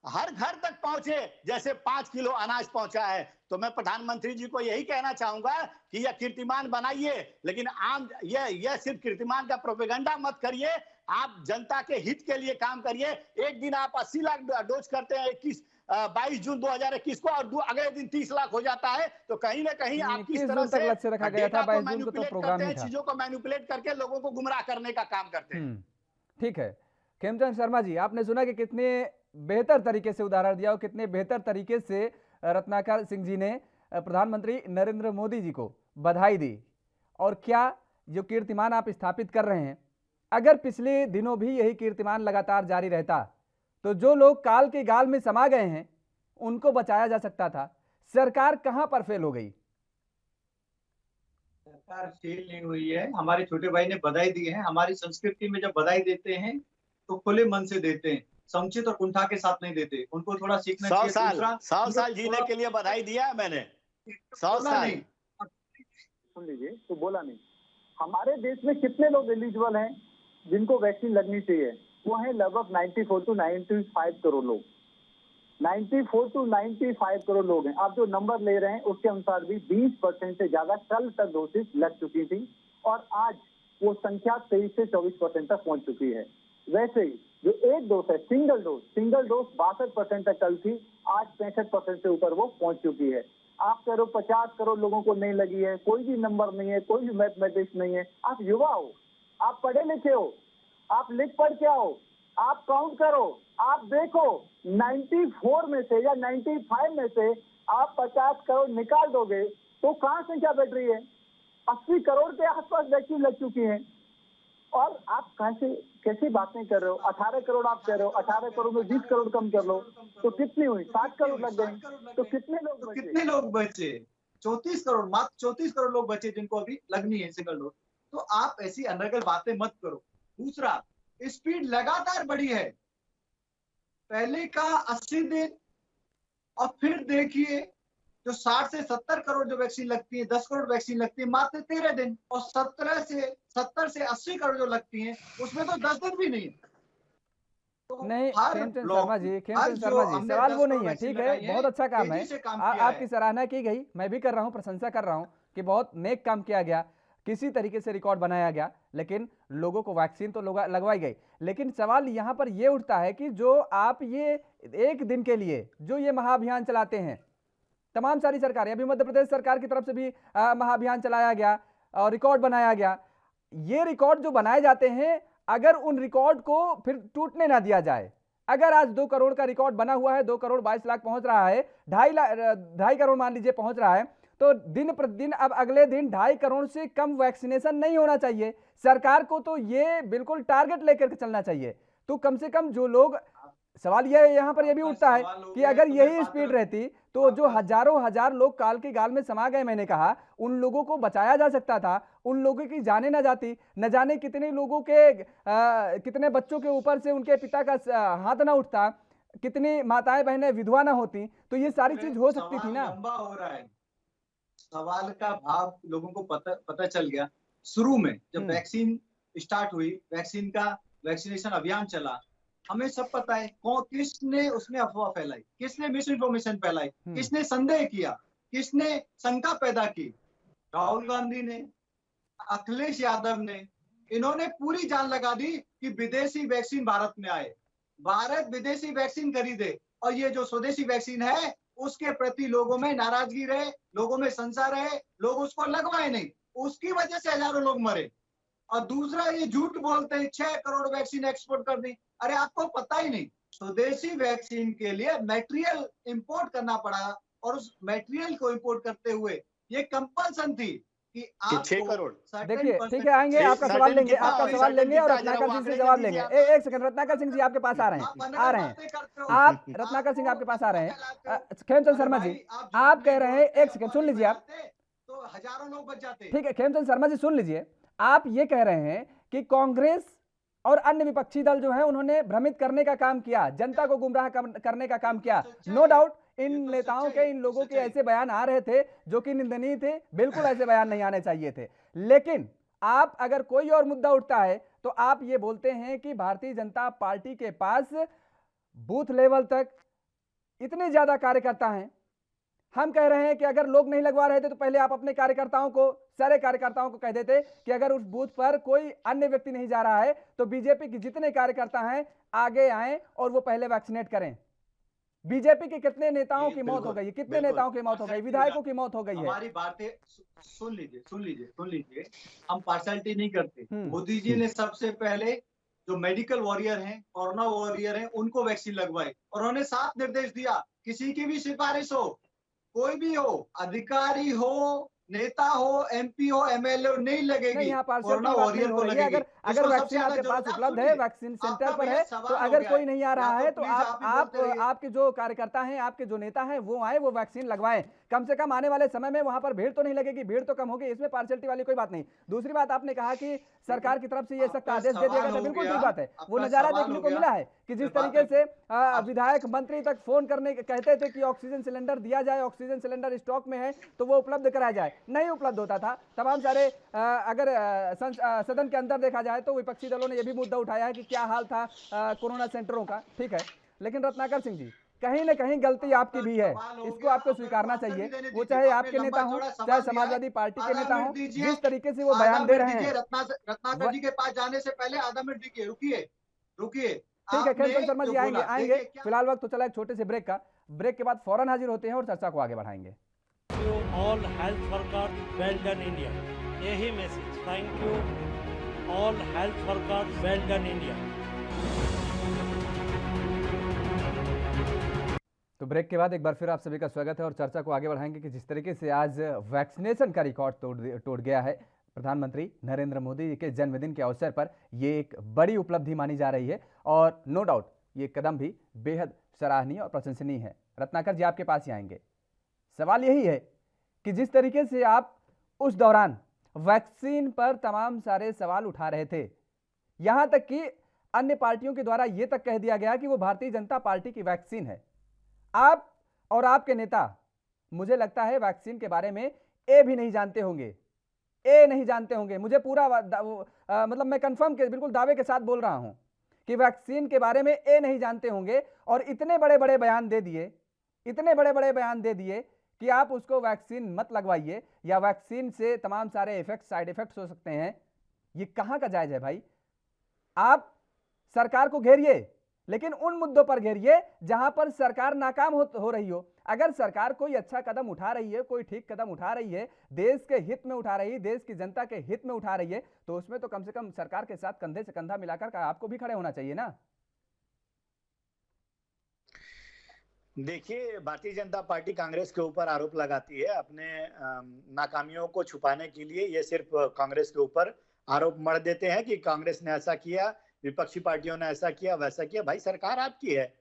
हर घर तक पहुंचे, जैसे 5 किलो अनाज पहुंचा है। तो मैं प्रधानमंत्री जी को यही कहना चाहूंगा कि यह कीर्तिमान बनाइए, लेकिन आम यह सिर्फ कीर्तिमान का प्रोपेगेंडा मत करिए, आप जनता के हित के लिए काम करिए। एक दिन आप 80 लाख डोज करते हैं 22 जून 2021 को, और अगले दिन 30 लाख हो जाता है, तो कहीं ना कहीं आप किस तरह से लक्ष्य रखा गया था, 22 जून को तो प्रोग्राम ही था। चीजों को मैनिपुलेट करके लोगों को गुमराह करने का काम करते हैं। ठीक है खेमचंद शर्मा जी, आपने सुना कि कितने बेहतर तरीके से उदाहरण दिया और कितने बेहतर तरीके से रत्नाकर सिंह जी ने प्रधानमंत्री नरेंद्र मोदी जी को बधाई दी। और क्या जो कीर्तिमान आप स्थापित कर रहे हैं, अगर पिछले दिनों भी यही कीर्तिमान लगातार जारी रहता तो जो लोग काल के गाल में समा गए हैं उनको बचाया जा सकता था। सरकार कहां पर फेल हो गई? सरकार फेल नहीं हुई है। हमारे छोटे भाई ने बधाई दी है। हमारी संस्कृति में जब बधाई देते हैं तो खुले मन से देते हैं, समुचित और कुंठा के साथ नहीं देते। उनको थोड़ा सीखना चाहिए। 100 साल जीने के लिए बधाई दिया है मैंने। 100 साल सुन लीजिए, तो बोला नहीं। हमारे देश में कितने लोग एलिजिबल हैं जिनको वैक्सीन लगनी चाहिए? वो है लगभग 94 to 95 करोड़ लोग। 94 to 95 करोड़ लोग हैं। आप जो नंबर ले रहे हैं उसके अनुसार भी 20% से ज्यादा कल तक डोसेज लग चुकी थी, और आज वो संख्या 23 से 24% तक पहुंच चुकी है। वैसे ही जो एक डोज है, सिंगल डोज 62% तक कल थी, आज 65% से ऊपर वो पहुंच चुकी है। आप कह रहे हो 50 करोड़ लोगों को नहीं लगी है, कोई भी नंबर नहीं है, कोई भी मैथमेटिक्स नहीं है। आप युवा हो, आप पढ़े लिखे हो, आप लिख पढ़ के आओ, आप काउंट करो, आप देखो 94 में से या 95 में से आप 50 करोड़ निकाल दोगे तो कहां संख्या बढ़ रही है? 80 करोड़ के आसपास वैक्सीन लग चुकी है। और आप कैसी बातें कर रहे हो? 18 करोड़ आप कह रहे हो, 18 करोड़ में 20 करोड़ कम कर लो तो कितनी हुई? 60 करोड़ लग गए। तो कितने लोग बचे? 34 करोड़, मात्र 34 करोड़ लोग बचे जिनको अभी लगनी है सिंगल डोज। तो आप ऐसी अनर्गल बातें मत करो। दूसरा, स्पीड लगातार बढ़ी है। पहले का 80 दिन, और फिर देखिए जो 60 से 70 करोड़ जो वैक्सीन लगती है, 10 करोड़ वैक्सीन लगती है मात्र 13 दिन, और 70 से 80 करोड़ जो लगती हैं उसमें तो 10 दिन भी नहीं है। तो नहीं खेमचंद शर्मा जी, सवाल वो नहीं है। ठीक है, बहुत अच्छा काम है, आपकी सराहना की गई, मैं भी कर रहा हूँ, प्रशंसा कर रहा हूँ कि बहुत नेक काम किया गया, किसी तरीके से रिकॉर्ड बनाया गया, लेकिन लोगों को वैक्सीन तो लगवाई गई। लेकिन सवाल यहाँ पर ये उठता है कि जो आप ये एक दिन के लिए जो ये महाअभियान चलाते हैं, तमाम सारी सरकारें, अभी मध्य प्रदेश सरकार की तरफ से भी महाअभियान चलाया गया और रिकॉर्ड बनाया गया। ये रिकॉर्ड जो बनाए जाते हैं, अगर उन रिकॉर्ड को फिर टूटने ना दिया जाए, अगर आज 2 करोड़ का रिकॉर्ड बना हुआ है, 2 करोड़ 22 लाख पहुंच रहा है, 2.5 करोड़ मान लीजिए पहुंच रहा है, तो दिन प्रतिदिन अब अगले दिन 2.5 करोड़ से कम वैक्सीनेशन नहीं होना चाहिए। सरकार को तो ये बिल्कुल टारगेट लेकर चलना चाहिए। तो कम से कम जो लोग, सवाल यह यहाँ पर यह भी उठता है कि अगर यही स्पीड रहती तो जो हजारों हजार लोग काल के गाल में समा गए, मैंने कहा, उन लोगों को बचाया जा सकता था, उन लोगों की जाने न जाती, न जाने कितने लोगों के कितने बच्चों के ऊपर से उनके पिता का हाथ ना उठता, कितनी माताएं बहनें विधवा ना होती, तो ये सारी चीज हो सकती थी ना। लंबा हो रहा है, सवाल का भाव लोगों को पता चल गया। शुरू में जब वैक्सीन स्टार्ट हुई, वैक्सीनेशन अभियान चला, हमें सब पता है किसने उसमें अफवाह फैलाई, किसने मिस इन्फॉर्मेशन फैलाई, किसने संदेह किया, किसने शंका पैदा की। राहुल गांधी ने, अखिलेश यादव ने, इन्होंने पूरी जान लगा दी कि विदेशी वैक्सीन भारत में आए, भारत विदेशी वैक्सीन खरीदे, और ये जो स्वदेशी वैक्सीन है उसके प्रति लोगों में नाराजगी रहे, लोगों में संशय रहे, लोग उसको लगवाए नहीं, उसकी वजह से हजारों लोग मरे। और दूसरा, ये झूठ बोलते हैं 6 करोड़ वैक्सीन एक्सपोर्ट कर दी। अरे आपको पता ही नहीं, स्वदेशी वैक्सीन के लिए मटेरियल इंपोर्ट करना पड़ा, और उस मटेरियल को इंपोर्ट करते हुए ये कंपल्सन थी कि आप 6 करोड़। देखिए ठीक है, आएंगे, आपका सवाल लेंगे, और रत्नाकर सिंह से जवाब लेंगे। एक सेकंड, रत्नाकर सिंह जी आपके पास आ रहे हैं, आप रत्नाकर सिंह आपके पास आ रहे हैं। खेमचंद शर्मा जी, आप कह रहे हैं, एक सेकंड सुन लीजिए आप, तो हजारों लोग बच जाते। ठीक है खेमचंद शर्मा जी सुन लीजिए, आप ये कह रहे हैं कि कांग्रेस और अन्य विपक्षी दल जो है उन्होंने भ्रमित करने का काम किया, जनता को गुमराह करने का काम किया। नो डाउट इन नेताओं के, इन लोगों के ऐसे बयान आ रहे थे जो कि निंदनीय थे, बिल्कुल ऐसे बयान नहीं आने चाहिए थे। लेकिन आप अगर कोई और मुद्दा उठता है तो आप ये बोलते हैं कि भारतीय जनता पार्टी के पास बूथ लेवल तक, इतने ज्यादा कार्यकर्ता हैं, हम कह रहे हैं कि अगर लोग नहीं लगवा रहे थे तो पहले आप अपने कार्यकर्ताओं को, सारे कार्यकर्ताओं को कह देते कि अगर उस बूथ पर कोई अन्य व्यक्ति नहीं जा रहा है तो बीजेपी के जितने कार्यकर्ता हैं आगे आएं और वो पहले वैक्सीनेट करें। बीजेपी के कितने नेताओं की मौत हो गई, कितने नेताओं की मौत हो गई, विधायकों की मौत हो गई है। हमारी बातें सुन लीजिए, हम पार्शलिटी नहीं करते। मोदी जी ने सबसे पहले जो मेडिकल वॉरियर हैं, कोरोना वॉरियर हैं, उनको वैक्सीन लगवाई और उन्होंने साफ निर्देश दिया, किसी की भी सिफारिश हो, कोई भी हो, अधिकारी हो, नेता हो, एमपी हो, एमएलए हो, नहीं लगेगी। यहाँ कोरोना वॉरियर को लगेगी। अगर वैक्सीन आपके पास उपलब्ध है, वैक्सीन सेंटर पर है, तो अगर कोई नहीं आ रहा है तो आपके जो कार्यकर्ता हैं, आपके जो नेता हैं वो आए, वो वैक्सीन लगवाएं। कम से कम आने वाले समय में वहां पर भीड़ तो नहीं लगेगी, भीड़ तो कम होगी, इसमें पार्शलिटी वाली कोई बात नहीं। दूसरी बात, आपने कहा कि सरकार की तरफ से ये सख्त आदेश दे दिया गया, बिल्कुल ठीक बात है। वो नजारा देखने को मिला है कि जिस तरीके से विधायक मंत्री तक फोन करने कहते थे कि ऑक्सीजन सिलेंडर दिया जाए, ऑक्सीजन सिलेंडर स्टॉक में है तो वो उपलब्ध कराया जाए, नहीं उपलब्ध होता था। तमाम सारे अगर सदन के अंदर देखा जाए तो विपक्षी दलों ने यह भी मुद्दा उठाया है कि क्या हाल था कोरोना सेंटरों का, ठीक है। लेकिन रत्नाकर सिंह जी, कहीं ना कहीं गलती आपकी भी है, इसको आपको स्वीकारना चाहिए। वो चाहे आपके नेता हो, चाहे समाजवादी पार्टी के नेता हो, जिस तरीके से वो बयान दे रहे हैं। रत्नाकर जी के पास जाने से पहले आधा मिनट दीजिए, रुकिए। ठीक है, खेमचंद शर्मा जी आएंगे। फिलहाल वक्त तो चला एक छोटे से ब्रेक का, ब्रेक के बाद फौरन हाजिर होते हैं और चर्चा को आगे बढ़ाएंगे। All health workers, well done India, यही message. Thank you all health workers, well done India. तो ब्रेक के बाद एक बार फिर आप सभी का स्वागत है और चर्चा को आगे बढ़ाएंगे कि जिस तरीके से आज वैक्सीनेशन का रिकॉर्ड तोड़ गया है प्रधानमंत्री नरेंद्र मोदी के जन्मदिन के अवसर पर, ये एक बड़ी उपलब्धि मानी जा रही है और नो डाउट ये कदम भी बेहद सराहनीय और प्रशंसनीय है। रत्नाकर जी आपके पास ही आएंगे। सवाल यही है कि जिस तरीके से आप उस दौरान वैक्सीन पर तमाम सारे सवाल उठा रहे थे, यहां तक कि अन्य पार्टियों के द्वारा यह तक कह दिया गया कि वो भारतीय जनता पार्टी की वैक्सीन है। आप और आपके नेता, मुझे लगता है वैक्सीन के बारे में ए भी नहीं जानते होंगे, मुझे पूरा मतलब मैं कंफर्म के बिल्कुल दावे के साथ बोल रहा हूं कि वैक्सीन के बारे में ए नहीं जानते होंगे और इतने बड़े बड़े बयान दे दिए कि आप उसको वैक्सीन मत लगवाइए या वैक्सीन से तमाम सारे साइड इफेक्ट्स हो सकते हैं। ये कहां का जायज है भाई? आप सरकार को घेरिए, लेकिन उन मुद्दों पर घेरिए जहां पर सरकार नाकाम हो रही हो। अगर सरकार कोई अच्छा कदम उठा रही है, कोई ठीक कदम उठा रही है, देश के हित में उठा रही है, देश की जनता के हित में उठा रही है, तो उसमें तो कम से कम सरकार के साथ कंधे से कंधा मिलाकर आपको भी खड़े होना चाहिए ना। देखिए, भारतीय जनता पार्टी कांग्रेस के ऊपर आरोप लगाती है अपने नाकामियों को छुपाने के लिए। ये सिर्फ कांग्रेस के ऊपर आरोप मढ़ देते हैं कि कांग्रेस ने ऐसा किया, विपक्षी पार्टियों ने ऐसा किया, वैसा किया। भाई सरकार आपकी है,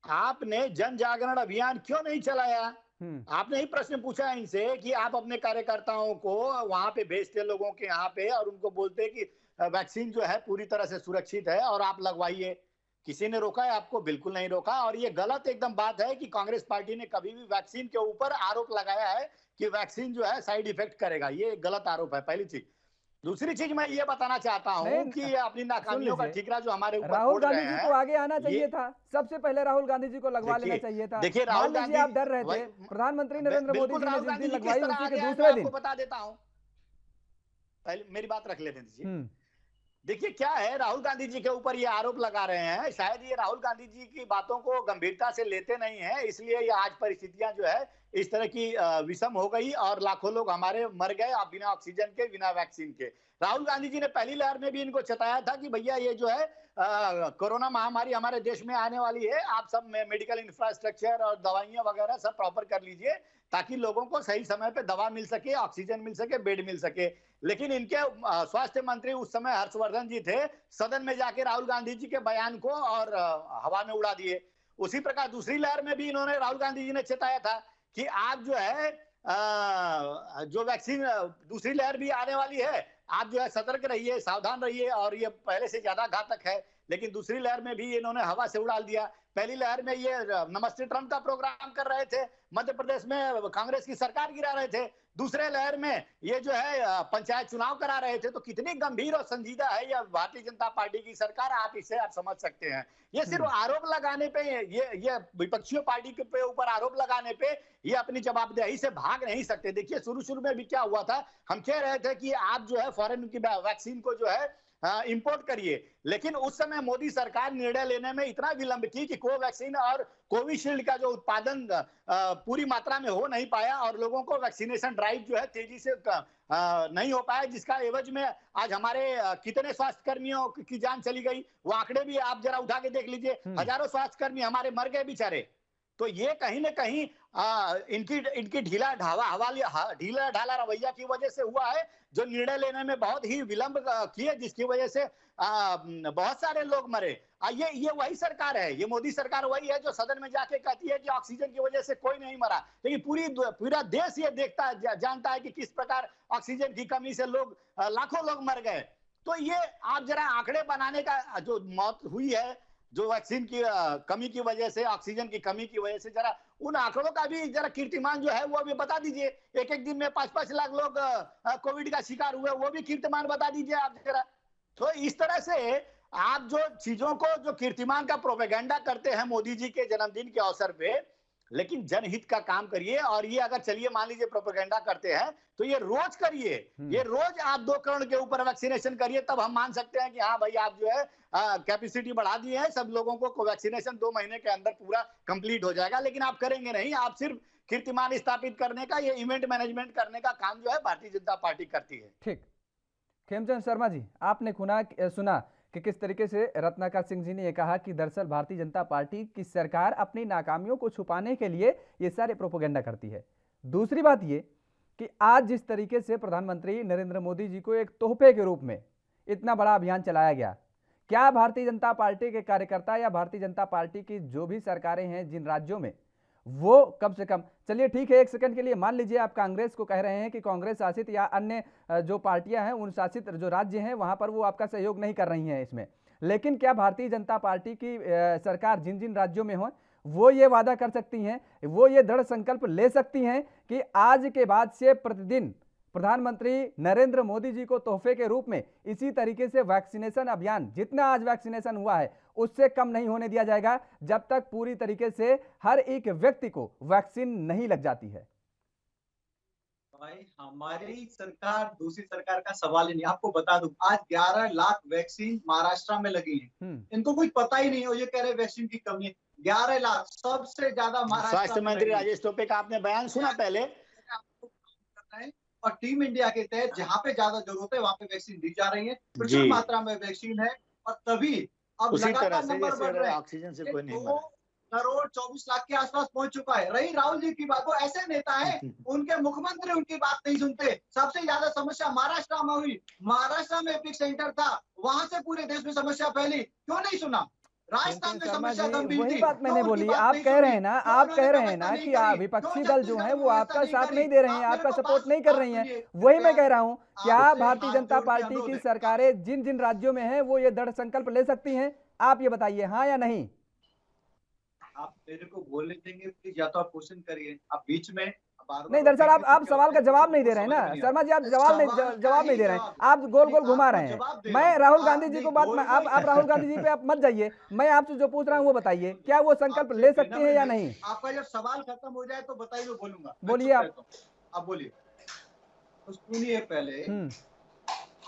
आपने जन जागरण अभियान क्यों नहीं चलाया? आपने ही प्रश्न पूछा इनसे कि आप अपने कार्यकर्ताओं को वहां पे भेजते लोगों के यहाँ पे और उनको बोलते कि वैक्सीन जो है पूरी तरह से सुरक्षित है और आप लगवाइए। किसी ने रोका है आपको? बिल्कुल नहीं रोका। और ये गलत एकदम बात है कि कांग्रेस पार्टी ने कभी भी वैक्सीन के ऊपर आरोप लगाया है कि वैक्सीन जो है साइड इफेक्ट करेगा। ये गलत आरोप है, पहली चीज। दूसरी चीज मैं ये बताना चाहता हूँ कि अपनी नाकामियों का ठीकरा जो हमारे ऊपर राहुल गांधी जी को आगे आना चाहिए था, सबसे पहले राहुल गांधी जी को लगवा लेना चाहिए था। देखिए राहुल गांधी, आप डर रहे थे, प्रधानमंत्री नरेंद्र मोदी जी ने जिस दिन लगवाई उसी के दूसरे दिन। बता देता हूँ, पहले मेरी बात रख लेते दीजिए। देखिए क्या है, राहुल गांधी जी के ऊपर ये आरोप लगा रहे हैं, शायद ये राहुल गांधी जी की बातों को गंभीरता से लेते नहीं है, इसलिए ये आज परिस्थितियां जो है इस तरह की विषम हो गई और लाखों लोग हमारे मर गए बिना ऑक्सीजन के, बिना वैक्सीन के। राहुल गांधी जी ने पहली लहर में भी इनको चेताया था कि भैया ये जो है कोरोना महामारी हमारे देश में आने वाली है, आप सब मेडिकल इंफ्रास्ट्रक्चर और दवाइयां वगैरह सब प्रॉपर कर लीजिए ताकि लोगों को सही समय पे दवा मिल सके, ऑक्सीजन मिल सके, बेड मिल सके। लेकिन इनके स्वास्थ्य मंत्री उस समय हर्षवर्धन जी थे, सदन में जाके राहुल गांधी जी के बयान को और हवा में उड़ा दिए। उसी प्रकार दूसरी लहर में भी इन्होंने राहुल गांधी जी ने चेताया था कि आप जो है जो वैक्सीन दूसरी लहर भी आने वाली है, आप जो है सतर्क रहिए, सावधान रहिए और ये पहले से ज्यादा घातक है। लेकिन दूसरी लहर में भी इन्होंने हवा से उड़ा दिया। पहली लहर में ये नमस्ते ट्रम्प का प्रोग्राम कर रहे थे, मध्य प्रदेश में कांग्रेस की सरकार गिरा रहे थे, दूसरे लहर में ये जो है पंचायत चुनाव करा रहे थे। तो कितनी गंभीर और संजीदा है यह भारतीय जनता पार्टी की सरकार, आप इसे आप समझ सकते हैं। ये सिर्फ आरोप लगाने पे, ये विपक्षी पार्टी के ऊपर आरोप लगाने पे ये अपनी जवाबदेही से भाग नहीं सकते। देखिए शुरू शुरू में भी क्या हुआ था, हम कह रहे थे कि आप जो है फॉरेन की वैक्सीन को जो है इंपोर्ट करिए, लेकिन उस समय मोदी सरकार निर्णय लेने में इतना विलंब की कि कोवैक्सीन और कोविशील्ड का जो उत्पादन पूरी मात्रा में हो नहीं पाया और लोगों को वैक्सीनेशन ड्राइव जो है तेजी से नहीं हो पाया, जिसका एवज में आज हमारे कितने स्वास्थ्य कर्मियों की जान चली गई। वो आंकड़े भी आप जरा उठा के देख लीजिए, हजारों स्वास्थ्य कर्मी हमारे मर गए बेचारे। तो ये कहीं ना कहीं इनकी ढीला ढाला रवैया की वजह से हुआ है, जो निर्णय लेने में बहुत ही विलंब किए, जिसकी वजह से बहुत सारे लोग मरे। ये वही सरकार है, ये मोदी सरकार वही है जो सदन में जाके कहती है कि ऑक्सीजन की वजह से कोई नहीं मरा, लेकिन पूरा देश ये देखता जानता है कि किस प्रकार ऑक्सीजन की कमी से लोग लाखों लोग मर गए। तो ये आप जरा आंकड़े बनाने का जो मौत हुई है जो वैक्सीन की कमी की वजह से, ऑक्सीजन की कमी की वजह से, जरा उन आंकड़ों का भी जरा कीर्तिमान जो है वो भी बता दीजिए। एक एक दिन में 5-5 लाख लोग कोविड का शिकार हुए, वो भी कीर्तिमान बता दीजिए आप जरा। तो इस तरह से आप जो चीजों को, जो कीर्तिमान का प्रोपेगेंडा करते हैं मोदी जी के जन्मदिन के अवसर पे, लेकिन जनहित का काम करिए। और ये अगर चलिए मान लीजिए प्रोपेगेंडा करते हैं तो ये रोज करिए, ये रोज आप 2 करोड़ के ऊपर वैक्सीनेशन करिए, तब हम मान सकते हैं कि हाँ भाई आप जो है कैपेसिटी बढ़ा दी है, सब लोगों को वैक्सीनेशन 2 महीने के अंदर पूरा कंप्लीट हो जाएगा। लेकिन आप करेंगे नहीं, आप सिर्फ कीर्तिमान स्थापित करने का, ये इवेंट मैनेजमेंट करने का काम जो है भारतीय जनता पार्टी करती है। ठीक, खेमचंद शर्मा जी, आपने सुना कि किस तरीके से रत्नाकर सिंह जी ने यह कहा कि दरअसल भारतीय जनता पार्टी की सरकार अपनी नाकामियों को छुपाने के लिए ये सारे प्रोपेगेंडा करती है। दूसरी बात ये कि आज जिस तरीके से प्रधानमंत्री नरेंद्र मोदी जी को एक तोहफे के रूप में इतना बड़ा अभियान चलाया गया, क्या भारतीय जनता पार्टी के कार्यकर्ता या भारतीय जनता पार्टी की जो भी सरकारें हैं जिन राज्यों में, वो कम से कम, चलिए ठीक है एक सेकंड के लिए मान लीजिए आप कांग्रेस को कह रहे हैं कि कांग्रेस शासित या अन्य जो पार्टियां हैं उन शासित जो राज्य हैं वहां पर वो आपका सहयोग नहीं कर रही हैं इसमें, लेकिन क्या भारतीय जनता पार्टी की सरकार जिन जिन राज्यों में हो वो ये वादा कर सकती हैं, वो ये दृढ़ संकल्प ले सकती हैं कि आज के बाद से प्रतिदिन प्रधानमंत्री नरेंद्र मोदी जी को तोहफे के रूप में इसी तरीके से वैक्सीनेशन अभियान, जितना आज वैक्सीनेशन हुआ है उससे कम नहीं होने दिया जाएगा जब तक पूरी तरीके से हर एक व्यक्ति को वैक्सीन नहीं लग जाती है? भाई हमारी सरकार दूसरी सरकार का सवाल ही नहीं। आपको बता दूं आज 11 लाख वैक्सीन महाराष्ट्र में लगी है, इनको कुछ पता ही नहीं हो, ये कह रहे वैक्सीन की कमी है। 11 लाख सबसे ज्यादा महाराष्ट्र। स्वास्थ्य मंत्री राजेश टोपे का आपने बयान सुना पहले, और टीम इंडिया के तहत जहाँ पे ज्यादा जरूरत है वहाँ पे वैक्सीन दी जा रही है, प्रचुर मात्रा में वैक्सीन है। और तभी अब लगातार नंबर बढ़ रहे हैं, ऑक्सीजन से कोई नहीं 2 करोड़ 24 लाख के आसपास पहुंच चुका है। रही राहुल जी की बात, वो ऐसे नेता है उनके मुख्यमंत्री उनकी बात नहीं सुनते। सबसे ज्यादा समस्या महाराष्ट्र में हुई, महाराष्ट्र में एपिक सेंटर था, वहां से पूरे देश में समस्या फैली, क्यों नहीं सुना? राजस्थान में समस्या गंभीर थी, वही बात मैंने बोली। आप कह रहे हैं ना कि विपक्षी दल जो है वो आपका साथ नहीं दे रहे हैं, आपका सपोर्ट नहीं कर रही हैं। वही मैं कह रहा हूं, क्या भारतीय जनता पार्टी की सरकारें जिन जिन राज्यों में हैं वो ये दृढ़ संकल्प ले सकती हैं? आप ये बताइए, हाँ या नहीं? आप मेरे को बोलने देंगे प्लीज, या तो आप क्वेश्चन करिए, आप बीच में नहीं। दरअसल आप सवाल का जवाब नहीं दे रहे हैं ना शर्मा जी, आप जवाब नहीं दे रहे हैं, आप गोल गोल घुमा रहे हैं। मैं राहुल गांधी जी को बात में आप राहुल गांधी जी पे आप मत जाइए, मैं आपसे जो पूछ रहा हूँ वो बताइए, क्या वो संकल्प ले सकते हैं या नहीं? आपका जब सवाल खत्म हो जाए तो बताइए, मैं बोलूंगा। बोलिए आप बोलिए। तो सुनिए, पहले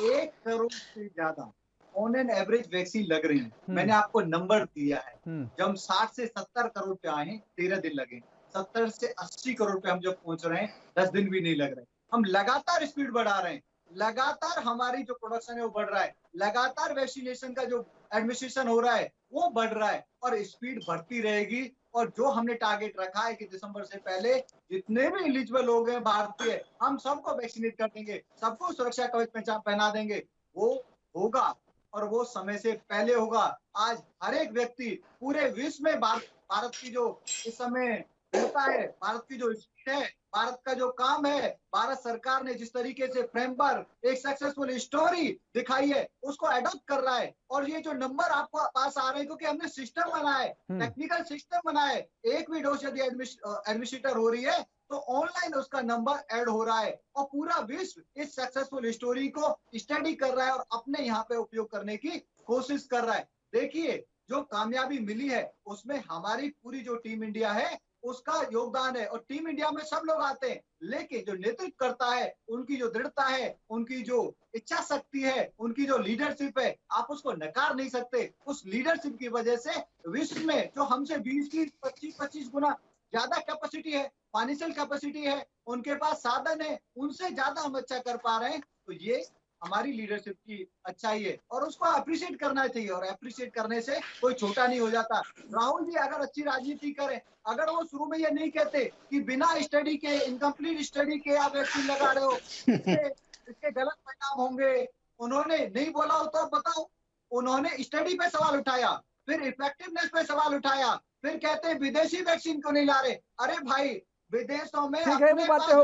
1 करोड़ से ज्यादा ऑन एन एवरेज वैक्सीन लग रही है। मैंने आपको नंबर दिया है, जब हम 60 से 70 करोड़ पे आए हैं 13 दिन लगे, 70 से 80 करोड़ पे हम जब पहुंच रहे हैं 10 दिन भी नहीं लग रहे। हम लगातार स्पीड बढ़ा रहे हैं, लगातार हमारी जो प्रोडक्शन है वो बढ़ रहा है, लगातार वैक्सीनेशन का जो एडमिनिस्ट्रेशन हो रहा है वो बढ़ रहा है, और स्पीड बढ़ती रहेगी। और जो हमने टारगेट रखा है कि दिसंबर से पहले जितने भी एलिजिबल लोग हैं भारतीय, हम सबको वैक्सीनेट कर देंगे, सबको सुरक्षा कवच पहना देंगे, वो होगा और वो समय से पहले होगा। आज हर एक व्यक्ति पूरे विश्व में भारत की जो इस समय होता है, भारत की जो स्पीड है, भारत का जो काम है, भारत सरकार ने जिस तरीके से फ्रेमवर्क एक सक्सेसफुल स्टोरी दिखाई है उसको अडॉप्ट कर रहा है। और ये जो नंबर आपको पास आ रहे हैं क्योंकि हमने सिस्टम बनाया है, टेक्निकल सिस्टम बनाया है। एक भी डोज यदि एडमिनिस्टर हो रही है तो ऑनलाइन उसका नंबर ऐड हो रहा है और पूरा विश्व इस सक्सेसफुल स्टोरी को स्टडी कर रहा है और अपने यहाँ पे उपयोग करने की कोशिश कर रहा है। देखिए जो कामयाबी मिली है उसमें हमारी पूरी जो टीम इंडिया है उसका योगदान है। और टीम इंडिया में सब लोग आते हैं, लेकिन जो नेतृत्व करता है, उनकी जो दृढ़ता है, उनकी जो इच्छा शक्ति है, उनकी जो लीडरशिप है, आप उसको नकार नहीं सकते। उस लीडरशिप की वजह से विश्व में जो हमसे 20-25 गुना ज्यादा कैपेसिटी है, फाइनेंशियल कैपेसिटी है, उनके पास साधन है, उनसे ज्यादा हम अच्छा कर पा रहे हैं। तो ये हमारी लीडरशिप की अच्छाई है और उसको अप्रिशिएट करना चाहिए। और अप्रिशिएट करने से कोई छोटा नहीं हो जाता। राहुल जी अगर अच्छी राजनीति करें, अगर वो शुरू में ये नहीं कहते कि बिना स्टडी के, इनकम्प्लीट स्टडी के आप वैक्सीन लगा रहे हो, इसके गलत परिणाम होंगे, उन्होंने नहीं बोला हो तो बताओ। उन्होंने स्टडी पे सवाल उठाया, फिर इफेक्टिवनेस पे सवाल उठाया, फिर कहते हैं विदेशी वैक्सीन क्यों नहीं ला रहे। अरे भाई विदेशों में ठीक है, वो बातें हो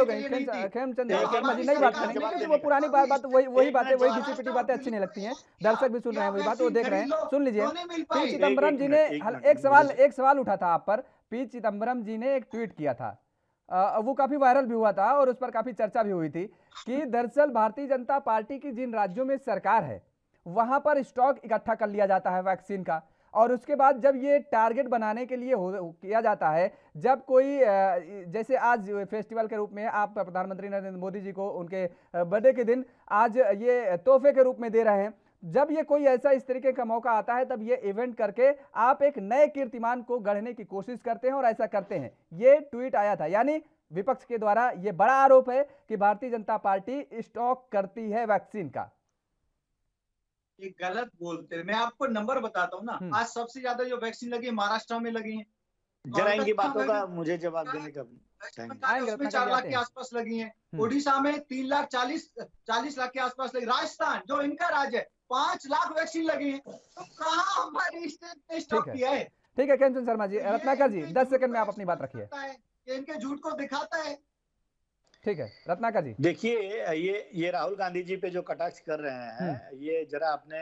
गई। खेमचंद शर्मा जी नहीं बात करेंगे क्योंकि वो पुरानी बात वही बातें, वही घिसी पिटी बातें अच्छी नहीं लगती हैं। दर्शक भी सुन रहे हैं वही बात, वो देख रहे हैं। सुन लीजिए, पी चिदम्बरम जी ने एक सवाल उठा था आप पर। पी चिदम्बरम जी ने एक ट्वीट किया था, वो काफी वायरल भी हुआ था और उस पर काफी चर्चा भी हुई थी कि दरअसल भारतीय जनता पार्टी की जिन राज्यों में सरकार है वहां पर स्टॉक इकट्ठा कर लिया जाता है वैक्सीन का, और उसके बाद जब ये टारगेट बनाने के लिए किया जाता है, जब कोई जैसे आज फेस्टिवल के रूप में आप प्रधानमंत्री नरेंद्र मोदी जी को उनके बर्थडे के दिन आज ये तोहफे के रूप में दे रहे हैं, जब ये कोई ऐसा इस तरीके का मौका आता है तब ये इवेंट करके आप एक नए कीर्तिमान को गढ़ने की कोशिश करते हैं और ऐसा करते हैं। ये ट्वीट आया था, यानी विपक्ष के द्वारा ये बड़ा आरोप है कि भारतीय जनता पार्टी स्टॉक करती है वैक्सीन का। ये गलत बोलते हैं। मैं आपको नंबर बताता हूँ ना, आज सबसे ज्यादा जो वैक्सीन लगी है महाराष्ट्र में लगी है। जरा इनकी बातों का मुझे जवाब देने का उसमें 4 लाख के आसपास लगी है। ओडिशा में 3,40,000 लाख के आसपास लगी। राजस्थान जो इनका राज्य है 5 लाख वैक्सीन लगी है। तो कहाँ हमारी स्टेट ने स्टॉक किया है? ठीक है खेमचंद शर्मा जी, रत्नाकर जी 10 सेकंड में आप अपनी बात रखिए। इनके झूठ को दिखाता है। ठीक है रत्नाकर जी। देखिए ये राहुल गांधी जी पे जो कटाक्ष कर रहे हैं, ये जरा अपने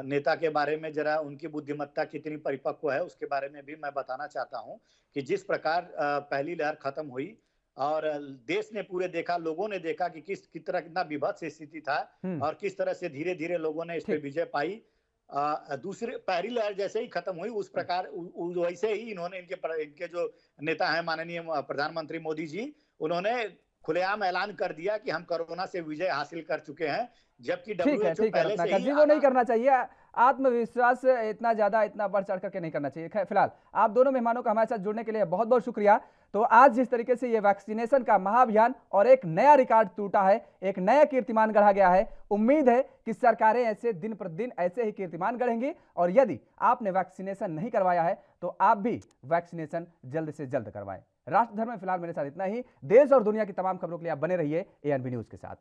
नेता के बारे में जरा उनकी बुद्धिमत्ता कितनी परिपक्व है उसके बारे में भी मैं बताना चाहता हूं कि जिस प्रकार पहली लहर खत्म हुई और देश ने पूरे देखा, लोगों ने देखा कि किस तरह कितना विभत्स स्थिति था और किस तरह से धीरे धीरे लोगों ने इस पे विजय पाई। दूसरी पहली लहर जैसे ही खत्म हुई उस प्रकार वैसे ही इन्होंने इनके जो नेता हैं माननीय प्रधानमंत्री मोदी जी, उन्होंने खुलेआम ऐलान कर दिया कि हम कोरोना से विजय हासिल कर चुके हैं, जबकि WHO पहले से ही वो नहीं करना चाहिए। आत्मविश्वास इतना बढ़ चढ़ करके नहीं करना चाहिए। फिलहाल आप दोनों मेहमानों का हमारे साथ जुड़ने के लिए बहुत बहुत शुक्रिया। तो आज जिस तरीके से ये वैक्सीनेशन का महाअभियान और एक नया रिकॉर्ड टूटा है, एक नया कीर्तिमान गढ़ा गया है, उम्मीद है कि सरकारें ऐसे दिन प्रतिदिन ऐसे ही कीर्तिमान गढ़ेंगी और यदि आपने वैक्सीनेशन नहीं करवाया है तो आप भी वैक्सीनेशन जल्द से जल्द करवाएं। राष्ट्र धर्म में फिलहाल मेरे साथ इतना ही। देश और दुनिया की तमाम खबरों के लिए आप बने रहिए ANB न्यूज के साथ।